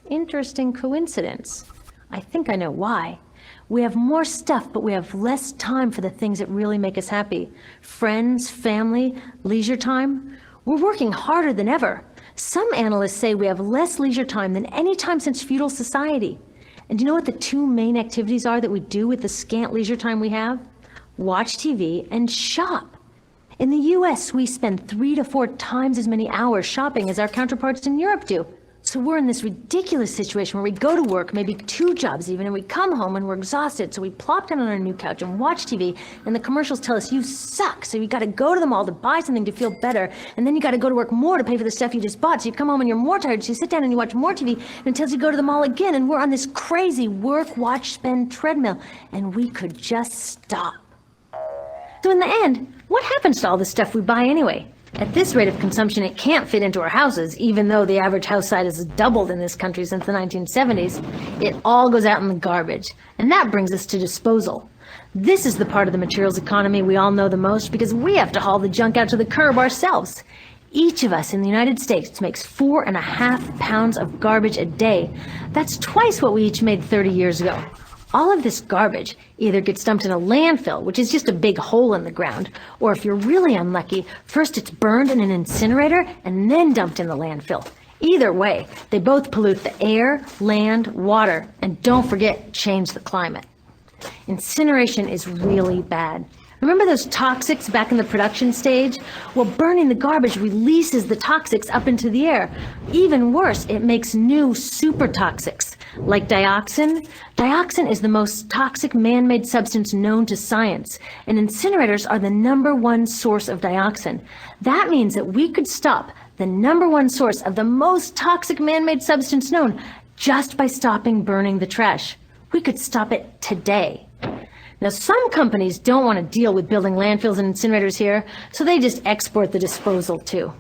Speaker 10: Interesting coincidence. I think I know why. We have more stuff, but we have less time for the things that really make us happy. Friends, family, leisure time. We're working harder than ever. Some analysts say we have less leisure time than any time since feudal society. And do you know what the two main activities are that we do with the scant leisure time we have? Watch TV and shop. In the US, we spend 3 to 4 times as many hours shopping as our counterparts in Europe do. So So we're in this ridiculous situation where we go to work, maybe 2 jobs even, and we come home and we're exhausted. So we plop down on our new couch and watch TV, and the commercials tell us you suck. So you got to go to the mall to buy something to feel better, and then you got to go to work more to pay for the stuff you just bought. So you come home and you're more tired. So you sit down and you watch more TV, and it tells you to go to the mall again. And we're on this crazy work, watch, spend treadmill, and we could just stop. So in the end, what happens to all the stuff we buy anyway? At this rate of consumption, it can't fit into our houses, even though the average house size has doubled in this country since the 1970s. It all goes out in the garbage. And that brings us to disposal. This is the part of the materials economy we all know the most because we have to haul the junk out to the curb ourselves. Each of us in the United States makes 4.5 pounds of garbage a day. That's twice what we each made 30 years ago. All of this garbage either gets dumped in a landfill, which is just a big hole in the ground, or if you're really unlucky, first it's burned in an incinerator and then dumped in the landfill. Either way, they both pollute the air, land, water, and don't forget, change the climate. Incineration is really bad. Remember those toxics back in the production stage? Well, burning the garbage releases the toxics up into the air. Even worse, it makes new super toxics, like dioxin. Dioxin is the most toxic man-made substance known to science, and incinerators are the #1 source of dioxin. That means that we could stop the #1 source of the most toxic man-made substance known just by stopping burning the trash. We could stop it today. Now, some companies don't want to deal with building landfills and incinerators here, so they just export the disposal too.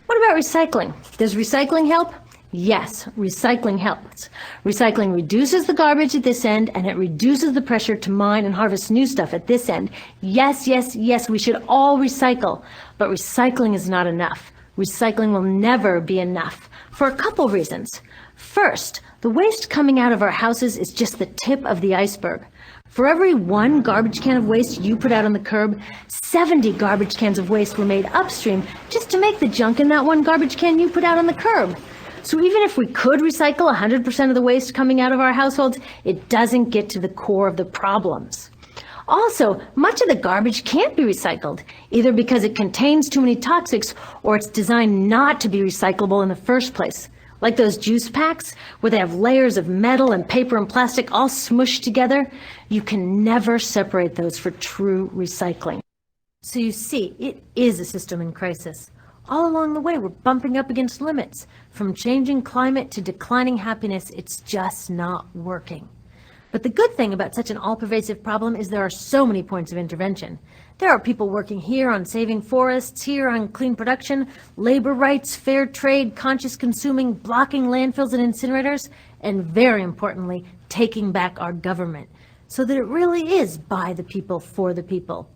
Speaker 10: What about recycling? Does recycling help? Yes, recycling helps. Recycling reduces the garbage at this end, and it reduces the pressure to mine and harvest new stuff at this end. Yes, yes, yes, we should all recycle, but recycling is not enough. Recycling will never be enough for a couple reasons. First, the waste coming out of our houses is just the tip of the iceberg. For every 1 garbage can of waste you put out on the curb, 70 garbage cans of waste were made upstream just to make the junk in that 1 garbage can you put out on the curb. So even if we could recycle 100% of the waste coming out of our households, it doesn't get to the core of the problems. Also, much of the garbage can't be recycled, either because it contains too many toxics or it's designed not to be recyclable in the first place. Like those juice packs, where they have layers of metal and paper and plastic all smushed together, you can never separate those for true recycling. So you see, it is a system in crisis. All along the way, we're bumping up against limits. From changing climate to declining happiness, it's just not working. But the good thing about such an all-pervasive problem is there are so many points of intervention. There are people working here on saving forests, here on clean production, labor rights, fair trade, conscious consuming, blocking landfills and incinerators, and very importantly, taking back our government so that it really is by the people, for the people.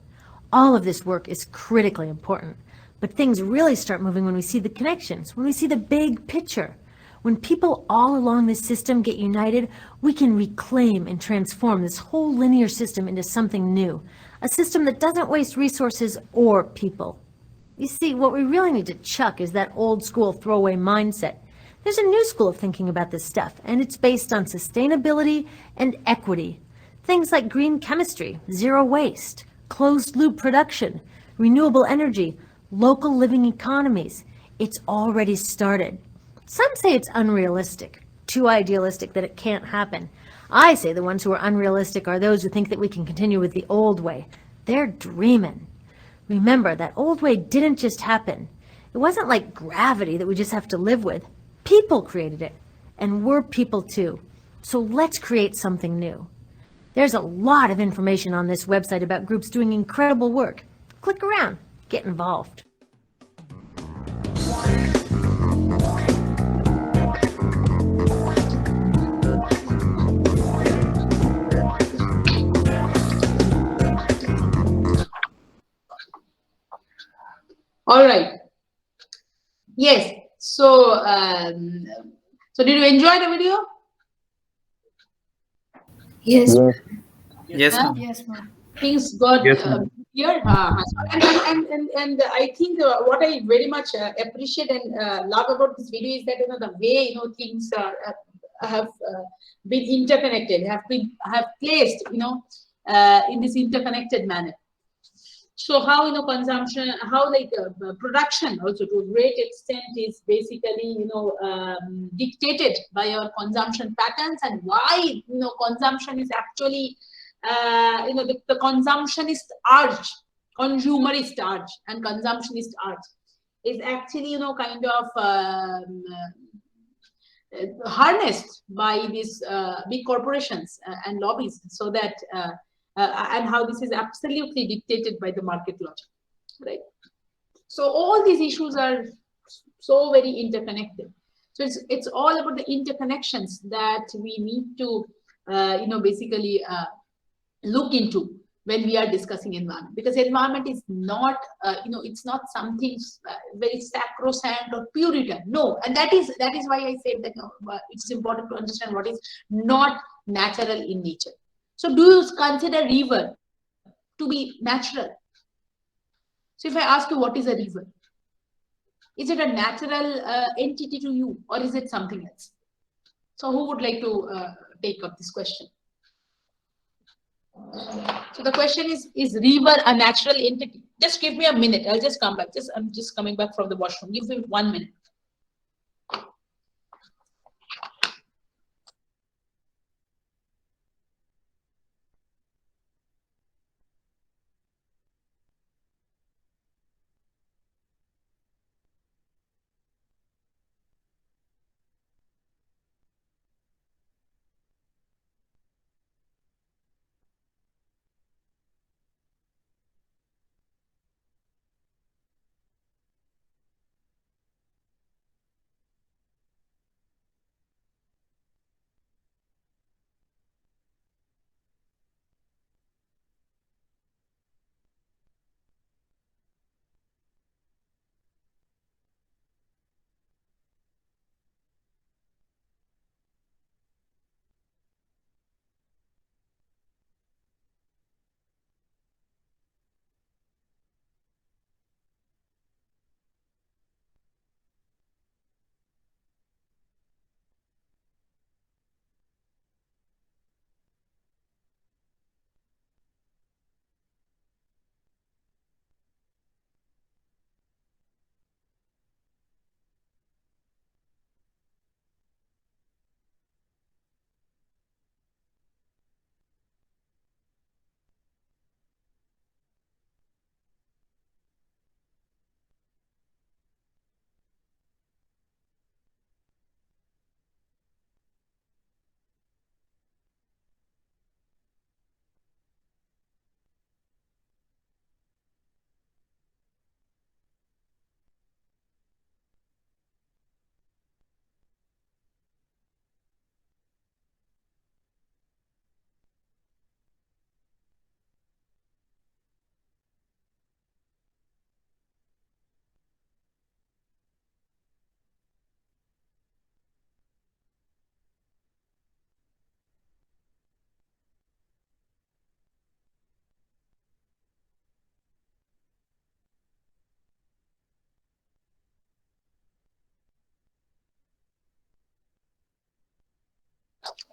Speaker 10: All of this work is critically important, but things really start moving when we see the connections, when we see the big picture. When people all along this system get united, we can reclaim and transform this whole linear system into something new, a system that doesn't waste resources or people. You see, what we really need to chuck is that old school throwaway mindset. There's a new school of thinking about this stuff, and it's based on sustainability and equity. Things like green chemistry, zero waste, closed loop production, renewable energy, local living economies. It's already started. Some say it's unrealistic, too idealistic that it can't happen. I say the ones who are unrealistic are those who think that we can continue with the old way. They're dreaming. Remember, that old way didn't just happen. It wasn't like gravity that we just have to live with. People created it, and we're people too. So let's create something new. There's a lot of information on this website about groups doing incredible work. Click around, get involved.
Speaker 1: All right. Yes. So, so did you enjoy the video?
Speaker 9: Yes.
Speaker 3: Yes, ma'am.
Speaker 9: Yes, ma'am.
Speaker 1: Things got
Speaker 4: Yes, ma'am.
Speaker 1: clear. And I think what I very much appreciate and love about this video is that the way things have been interconnected, have placed in this interconnected manner. So how, consumption, how production also to a great extent is basically, dictated by our consumption patterns, and why, consumption is actually, the consumptionist urge, consumerist urge and consumptionist urge is actually, kind of harnessed by these big corporations and lobbies, so that and how this is absolutely dictated by the market logic, right? So all these issues are so very interconnected. So it's all about the interconnections that we need to basically look into when we are discussing environment, because environment is not it's not something very sacrosanct or puritan. No, and that is why I said that it's important to understand what is not natural in nature. So do you consider river to be natural? So if I ask you what is a river, is it a natural entity to you, or is it something else? So who would like to take up this question? So the question is river a natural entity? Just give me a minute. I'll just come back. I'm just coming back from the washroom. Give me 1 minute.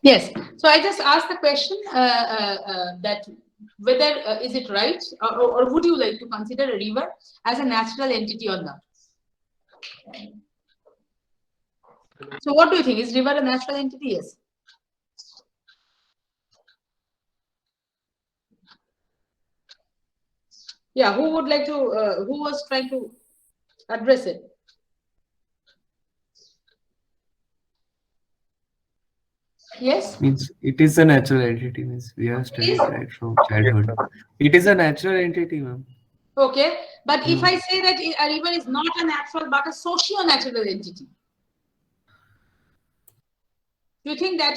Speaker 1: Yes. So I just asked the question that whether is it right, or would you like to consider a river as a natural entity or not? So what do you think? Is river a natural entity? Yes. Yeah. Who would like to? Who was trying to address it? Yes.
Speaker 6: Means it is a natural entity. Means we have studied right from childhood. It is a natural entity, ma'am.
Speaker 1: Okay, but if I say that a river is not a natural but a socio-natural entity, do you think that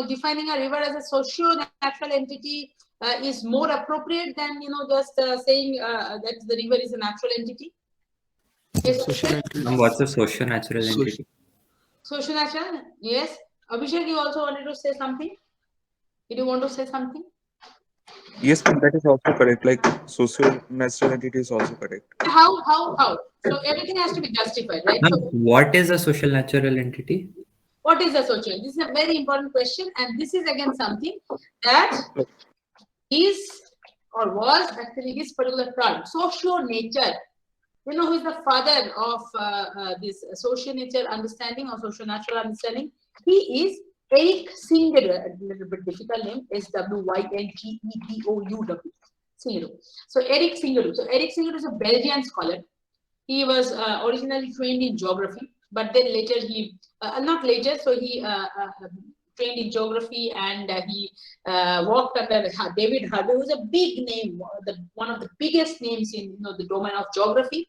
Speaker 1: defining a river as a socio-natural entity is more appropriate than just saying that the river is a natural entity? Yes.
Speaker 3: What's a socio-natural entity?
Speaker 1: Socio-natural, yes. Abhishek, you also wanted to say something? Did you want to say something?
Speaker 4: Yes, ma'am, that is also correct. Like social natural entity is also correct.
Speaker 1: How? So everything has to be justified, right? So
Speaker 3: What is a social natural entity?
Speaker 1: what is a social? This is a very important question, and this is again something that is or was actually this particular term, socio-nature. You know who is the father of this socio-nature understanding or socio-natural understanding? He is Eric Singedow, a little bit difficult name, Syngedow. Singedow. So Eric Singedow. So Eric Singedow is a Belgian scholar. He was originally trained in geography, but then later he, not later, so he trained in geography, and he worked under David Harvey, who is a big name, one of the biggest names in the domain of geography.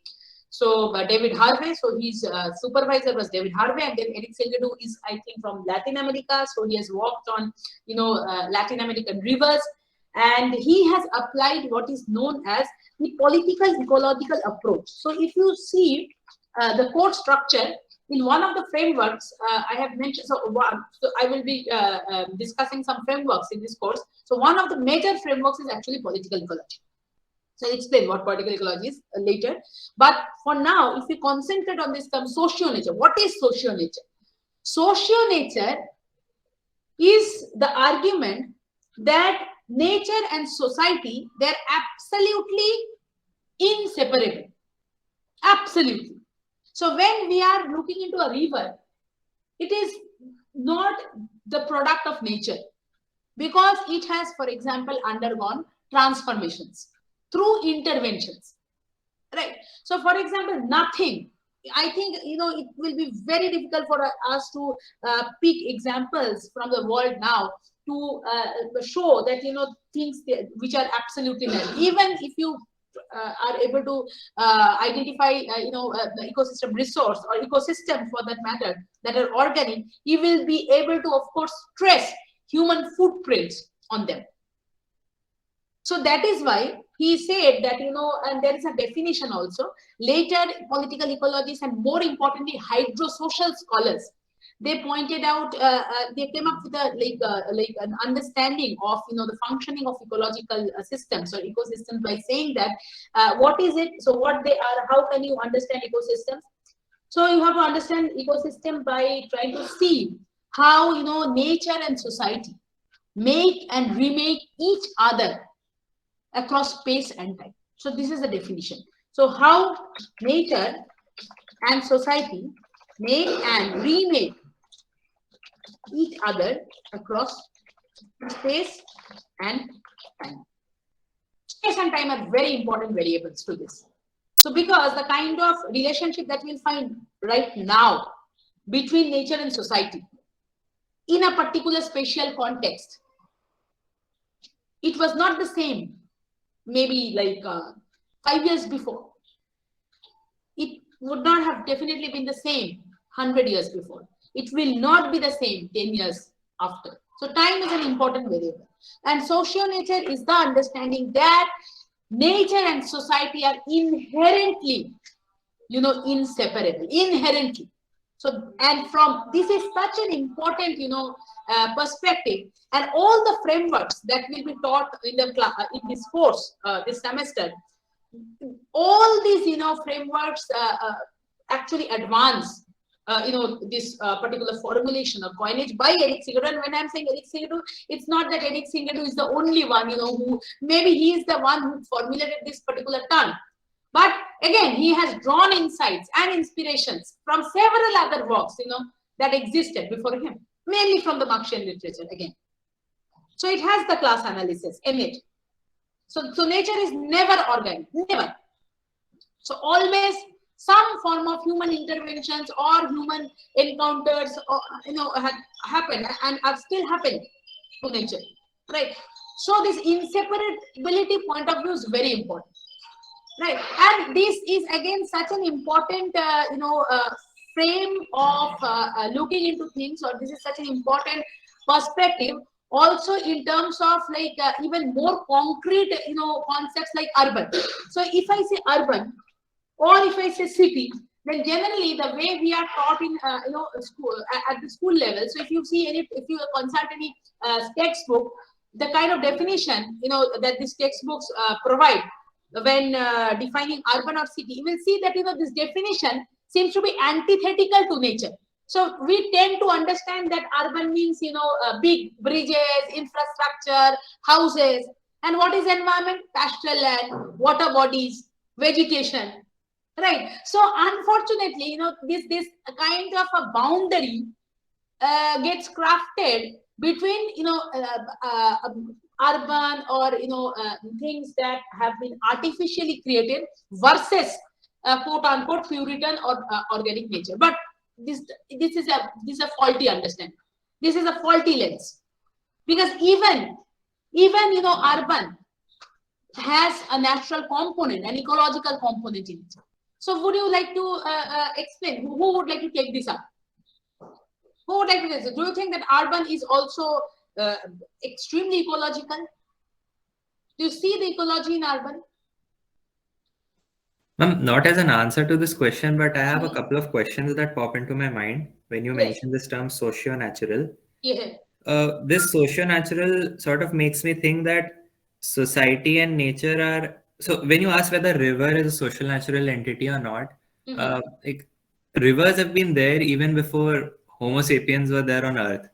Speaker 1: So David Harvey, so his supervisor was David Harvey, and then Eric Singedow is, I think, from Latin America. So he has worked on Latin American rivers, and he has applied what is known as the political ecological approach. So if you see the code structure in one of the frameworks, I have mentioned, so I will be discussing some frameworks in this course. So one of the major frameworks is actually political ecology. So I'll explain what political ecology is later. But for now, if we concentrate on this term socio-nature, what is socio-nature? Socio-nature is the argument that nature and society, they're absolutely inseparable. Absolutely. So when we are looking into a river, it is not the product of nature, because it has, for example, undergone transformations through interventions, right? So for example, nothing, I think, it will be very difficult for us to pick examples from the world now to show that, things which are absolutely natural. Even if you are able to identify, the ecosystem resource or ecosystem for that matter that are organic, you will be able to, of course, trace human footprints on them. So that is why he said that, and there is a definition also. Later, political ecologists and more importantly, hydrosocial scholars, they pointed out, they came up with an understanding of, the functioning of ecological systems or ecosystems by saying that, what is it? So what they are, how can you understand ecosystems? So you have to understand ecosystem by trying to see how, nature and society make and remake each other across space and time. So this is the definition. So how nature and society make and remake each other across space and time. Space and time are very important variables to this. So because the kind of relationship that we'll find right now between nature and society in a particular spatial context, it was not the same maybe 5 years before. It would not have definitely been the same 100 years before. It will not be the same 10 years after. So time is an important variable. And socio-nature is the understanding that nature and society are inherently, inseparable, inherently. So, and from this is such an important, perspective, and all the frameworks that will be taught in the in this course this semester, all these, frameworks actually advance, this particular formulation or coinage by Eric Singedow. And when I'm saying Eric Singedow, it's not that Eric Singedow is the only one, who maybe he is the one who formulated this particular term. But again, he has drawn insights and inspirations from several other works, that existed before him, mainly from the Marxian literature again. So it has the class analysis in it. So nature is never organic, never. So always some form of human interventions or human encounters, had happened and are still happening to nature, right? So this inseparability point of view is very important. Right, and this is again such an important, frame of looking into things, or this is such an important perspective. Also, in terms of even more concrete, concepts like urban. So, if I say urban, or if I say city, then generally the way we are taught in, school at the school level. So, if you see if you consult any textbook, the kind of definition, that these textbooks provide when defining urban or city, you will see that, this definition seems to be antithetical to nature. So we tend to understand that urban means, big bridges, infrastructure, houses, And what is environment? Pastoral land, water bodies, vegetation, right? So unfortunately, this kind of a boundary gets crafted between urban or things that have been artificially created versus quote unquote Puritan or organic nature. But this is a faulty understanding. This is a faulty lens, because even urban has a natural component, an ecological component in it. So would you like to explain? Who would like to take this up? Who would like to do this? Do you think that urban is also extremely ecological? Do you see the ecology in urban?
Speaker 3: Not as an answer to this question, but I have a couple of questions that pop into my mind when you mention this term socio-natural.
Speaker 1: Yeah.
Speaker 3: This socio-natural sort of makes me think that society and nature are, so when you ask whether river is a social natural entity or not, like rivers have been there even before Homo sapiens were there on Earth.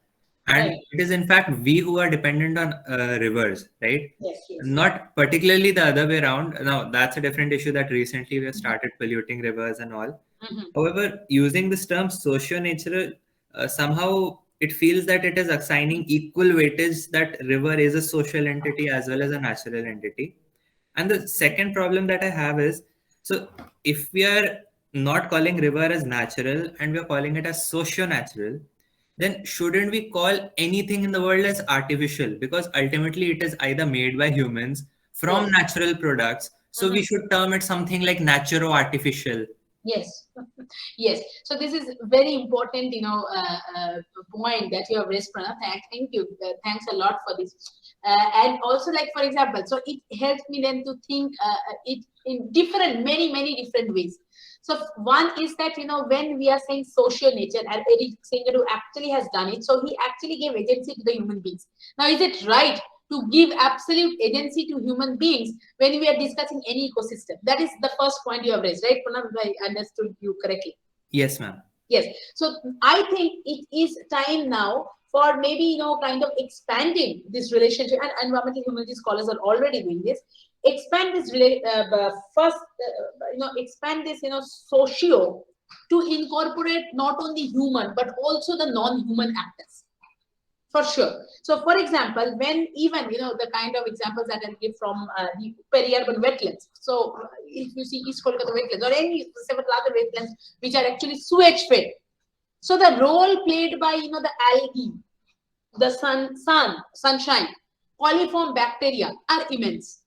Speaker 3: And
Speaker 1: Right.
Speaker 3: it is in fact we who are dependent on rivers, right?
Speaker 1: Yes, yes.
Speaker 3: Not particularly the other way around. Now, that's a different issue that recently we have started polluting rivers and all. However, using this term socio-natural, somehow it feels that it is assigning equal weightage that river is a social entity as well as a natural entity. And the second problem that I have is, so if we are not calling river as natural and we are calling it as socio-natural, then shouldn't we call anything in the world as artificial? Because ultimately it is either made by humans from natural products. So we should term it something like naturo-artificial.
Speaker 1: Yes, yes. So this is very important, point that you have raised, Pranav. Thank you. Thanks a lot for this. And also, like, for example, so it helps me then to think it in many different ways. So one is that, when we are saying social nature, and Eric Singer who actually has done it, so he actually gave agency to the human beings. Now, is it right to give absolute agency to human beings when we are discussing any ecosystem? That is the first point you have raised, right, Pranav? I understood you correctly.
Speaker 3: Yes, ma'am.
Speaker 1: Yes. So I think it is time now for maybe, kind of expanding this relationship, and environmental humanities scholars are already doing this. Expand this expand this, socio to incorporate not only human but also the non-human actors. For sure. So, for example, when even, the kind of examples that I give from the peri-urban wetlands. So, if you see East Kolkata wetlands or any several other wetlands which are actually sewage fed. So, the role played by, the algae, the sunshine, coliform bacteria are immense.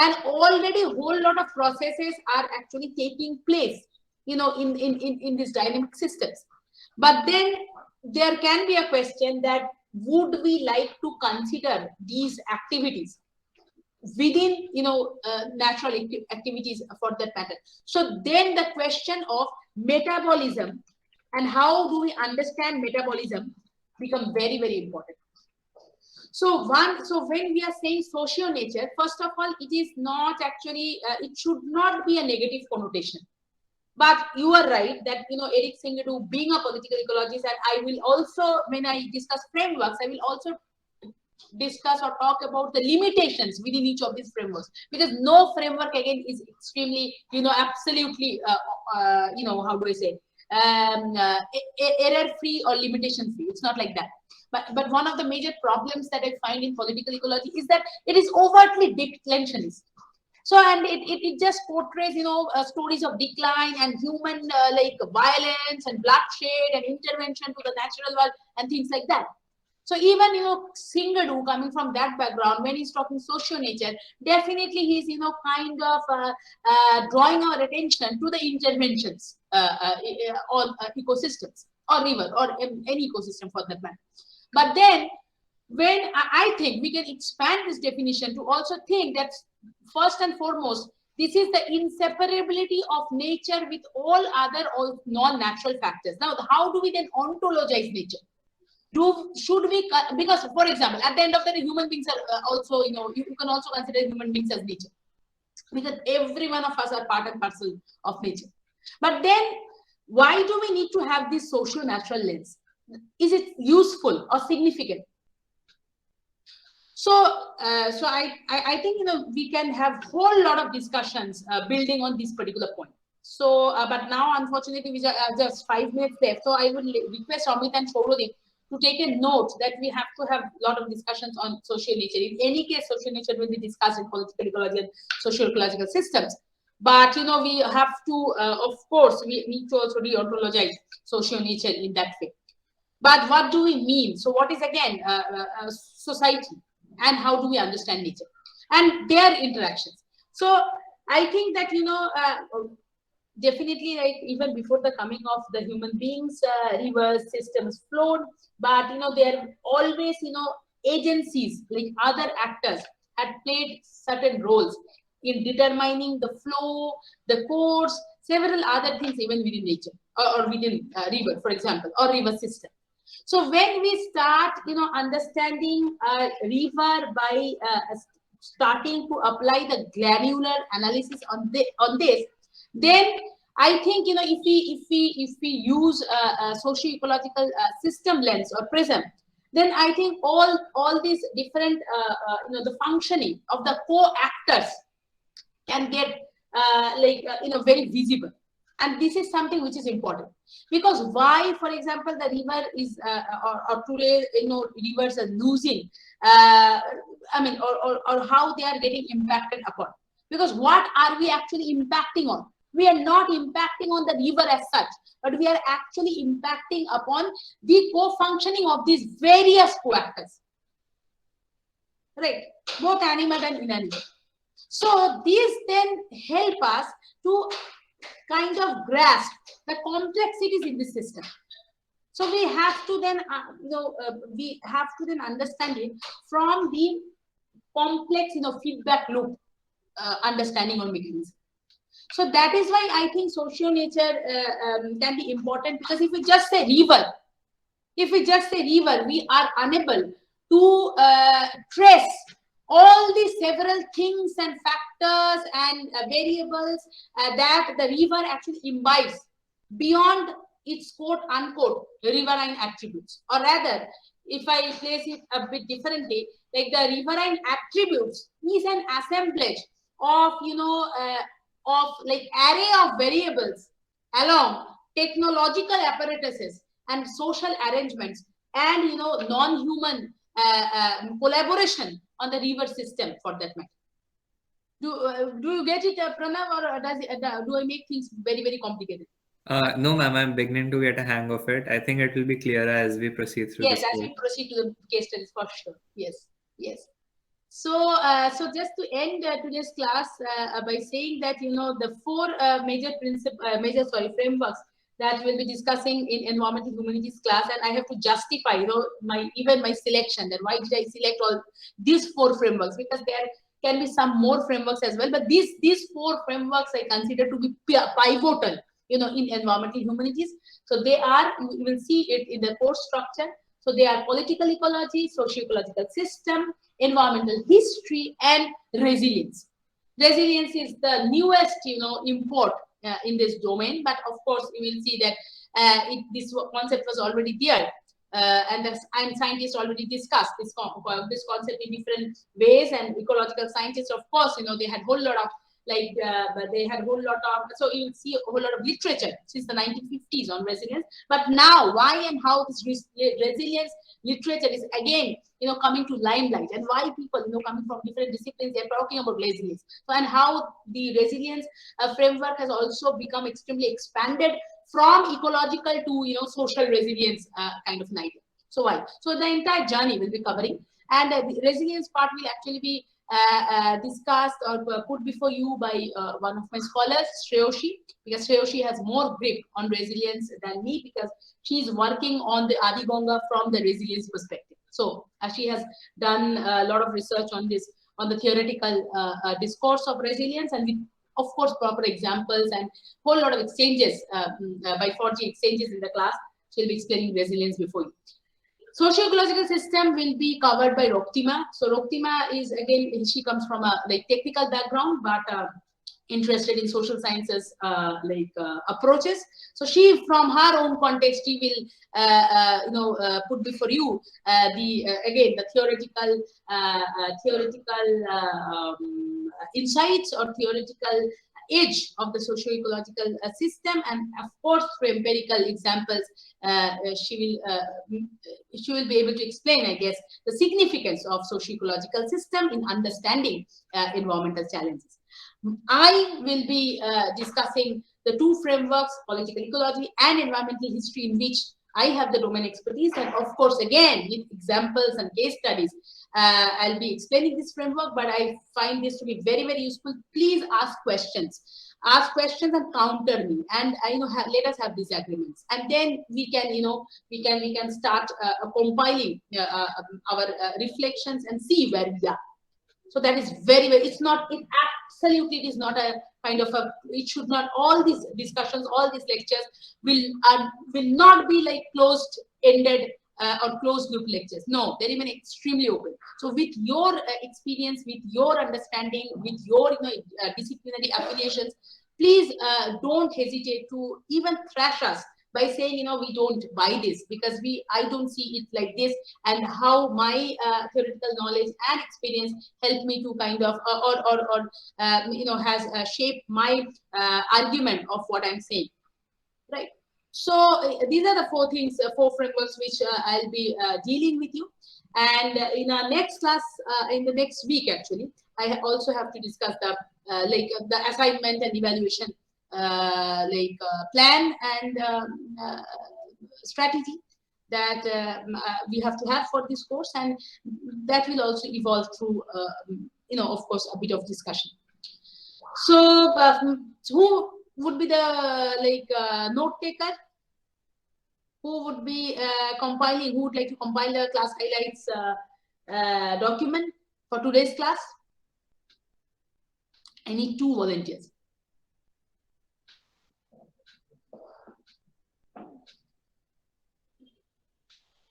Speaker 1: And already a whole lot of processes are actually taking place, in these dynamic systems. But then there can be a question that would we like to consider these activities within, natural activities for that matter. So then the question of metabolism and how do we understand metabolism become very important. So when we are saying socio-nature, first of all, it is not actually, it should not be a negative connotation. But you are right that, Eric Singadu being a political ecologist, and I will also, when I discuss frameworks, I will also discuss or talk about the limitations within each of these frameworks, because no framework again is extremely, absolutely, how do I say, error-free or limitation-free. It's not like that. But one of the major problems that I find in political ecology is that it is overtly declensionist. So, and it just portrays, stories of decline and human like violence and bloodshed and intervention to the natural world and things like that. So even, Singadu coming from that background, when he's talking socio-nature, definitely he's, kind of drawing our attention to the interventions on ecosystems or river or any ecosystem for that matter. But then when I think we can expand this definition to also think that first and foremost, this is the inseparability of nature with all other non-natural factors. Now, how do we then ontologize nature? Should we, because for example, at the end of the day, human beings are also, you can also consider human beings as nature, because every one of us are part and parcel of nature. But then why do we need to have this socio-natural lens? Is it useful or significant? So, I think, we can have whole lot of discussions building on this particular point. So, but now, unfortunately, we have just 5 minutes left. So, I would request Amit and Shaurodeep to take a note that we have to have a lot of discussions on social nature. In any case, social nature will be discussed in political ecology and socio-ecological systems. But, we have to, of course, we need to also deontologize social nature in that way. But what do we mean? So, what is again society, and how do we understand nature and their interactions? So, I think that, definitely, like even before the coming of the human beings, rivers, systems flowed, but there are always agencies like other actors had played certain roles in determining the flow, the course, several other things even within nature or within river, for example, or river system. So when we start, understanding a river by starting to apply the granular analysis on this, then I think, if we use a socio-ecological system lens or prism, then I think all these different the functioning of the co-actors can get very visible. And this is something which is important, because why, for example, the river is or today rivers are losing or how they are getting impacted upon, because what are we actually impacting on? We are not impacting on the river as such, but we are actually impacting upon the co-functioning of these various co-actors, right? Both animate and inanimate. So these then help us to kind of grasp the complexities in the system. So we have to then, understand it from the complex, feedback loop understanding or mechanism. So that is why I think social nature can be important, because if we just say river, we are unable to trace all the several things and factors and variables that the river actually imbibes beyond its quote unquote riverine attributes. Or rather, if I place it a bit differently, like the riverine attributes is an assemblage of of like array of variables along technological apparatuses and social arrangements and non-human collaboration on the river system, for that matter. Do you get it, Pranav, or do I make things very, very complicated?
Speaker 3: No, ma'am, I'm beginning to get a hang of it. I think it will be clearer as we proceed through
Speaker 1: Yes,
Speaker 3: this.
Speaker 1: as we proceed to the case studies, for sure. Yes. So, so just to end today's class by saying that the 4 major frameworks that we'll be discussing in environmental humanities class, and I have to justify my selection. That why did I select all these 4 frameworks? Because there can be some more frameworks as well, but these 4 frameworks I consider to be pivotal in environmental humanities. So they are, you will see it in the course structure. So they are political ecology, socio-ecological system, environmental history, and resilience. Resilience is the newest import in this domain, but of course you will see that this concept was already there, and scientists already discussed this concept in different ways. And ecological scientists, of course, they had whole lot of so you will see a whole lot of literature since the 1950s on resilience. But now, why and how this resilience literature is again coming to limelight, and why people coming from different disciplines, they're talking about resilience. So, and how the resilience framework has also become extremely expanded from ecological to social resilience kind of an idea. So why? So the entire journey will be covering, and the resilience part will actually be discussed or put before you by one of my scholars, Shreyoshi, because Shreyoshi has more grip on resilience than me, because she's working on the Adigonga from the resilience perspective. So she has done a lot of research on this, on the theoretical discourse of resilience, and with, of course, proper examples and whole lot of exchanges by 40 exchanges in the class. She'll be explaining resilience before you. Socio-ecological system will be covered by Roktima. So Roktima is, again, she comes from a technical background, but interested in social sciences approaches. So she, from her own context, she will put before you again the theoretical insights or theoretical edge of the socio-ecological system, and of course through empirical examples she will be able to explain, I guess, the significance of socio-ecological system in understanding environmental challenges. I will be discussing the two frameworks, political ecology and environmental history, in which I have the domain expertise, and of course again with examples and case studies I'll be explaining this framework. But I find this to be very, very useful. Please ask questions and counter me, and let us have disagreements, and then we can start compiling our reflections and see where we are. So that is very, very, it is not a kind of a, it should not, all these discussions, all these lectures will not be like closed-ended or closed-loop lectures. No, they remain extremely open. So with your experience, with your understanding, with your disciplinary affiliations, please don't hesitate to even thrash us by saying, we don't buy this, because I don't see it like this, and how my theoretical knowledge and experience helped me to kind of, has shaped my argument of what I'm saying, right? So these are the four frameworks which I'll be dealing with you. And in our next class, in the next week, actually, I also have to discuss the assignment and evaluation plan and strategy that we have to have for this course, and that will also evolve through, of course, a bit of discussion. So who would be the note taker? Who would be compiling? Who would like to compile the class highlights document for today's class? I need 2 volunteers.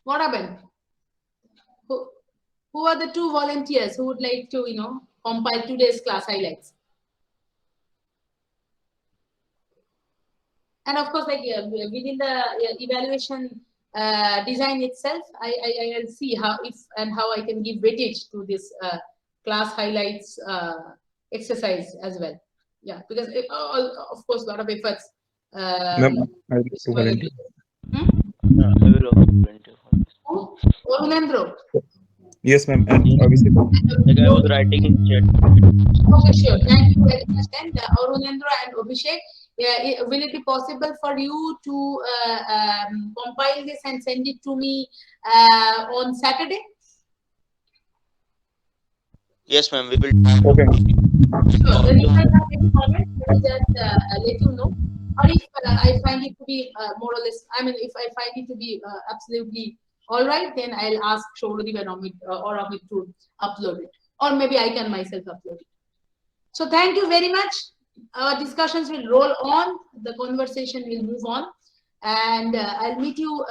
Speaker 1: What happened? Who are the 2 volunteers who would like to, compile today's class highlights? And of course, within the evaluation design itself, I'll see how I can give weightage to this class highlights exercise as well. Yeah, because of course, a lot of efforts.
Speaker 4: Ma'am, I will also volunteer.
Speaker 12: I will also volunteer for this.
Speaker 1: Arunendro.
Speaker 4: Yes, ma'am. And obviously,
Speaker 12: Like I was writing in chat.
Speaker 1: Okay, sure. Thank you very much. Then Arunendra and Abhishek, will it be possible for you to compile this and send it to me on Saturday?
Speaker 12: Yes, ma'am. We will.
Speaker 1: Sure.
Speaker 12: Okay.
Speaker 1: Then if I have any comments, I will just let you know. Or if I find it to be more or less, if I find it to be absolutely all right, then I'll ask Shouradeep and Amit to upload it. Or maybe I can myself upload it. So thank you very much. Our discussions will roll on. The conversation will move on. And I'll meet you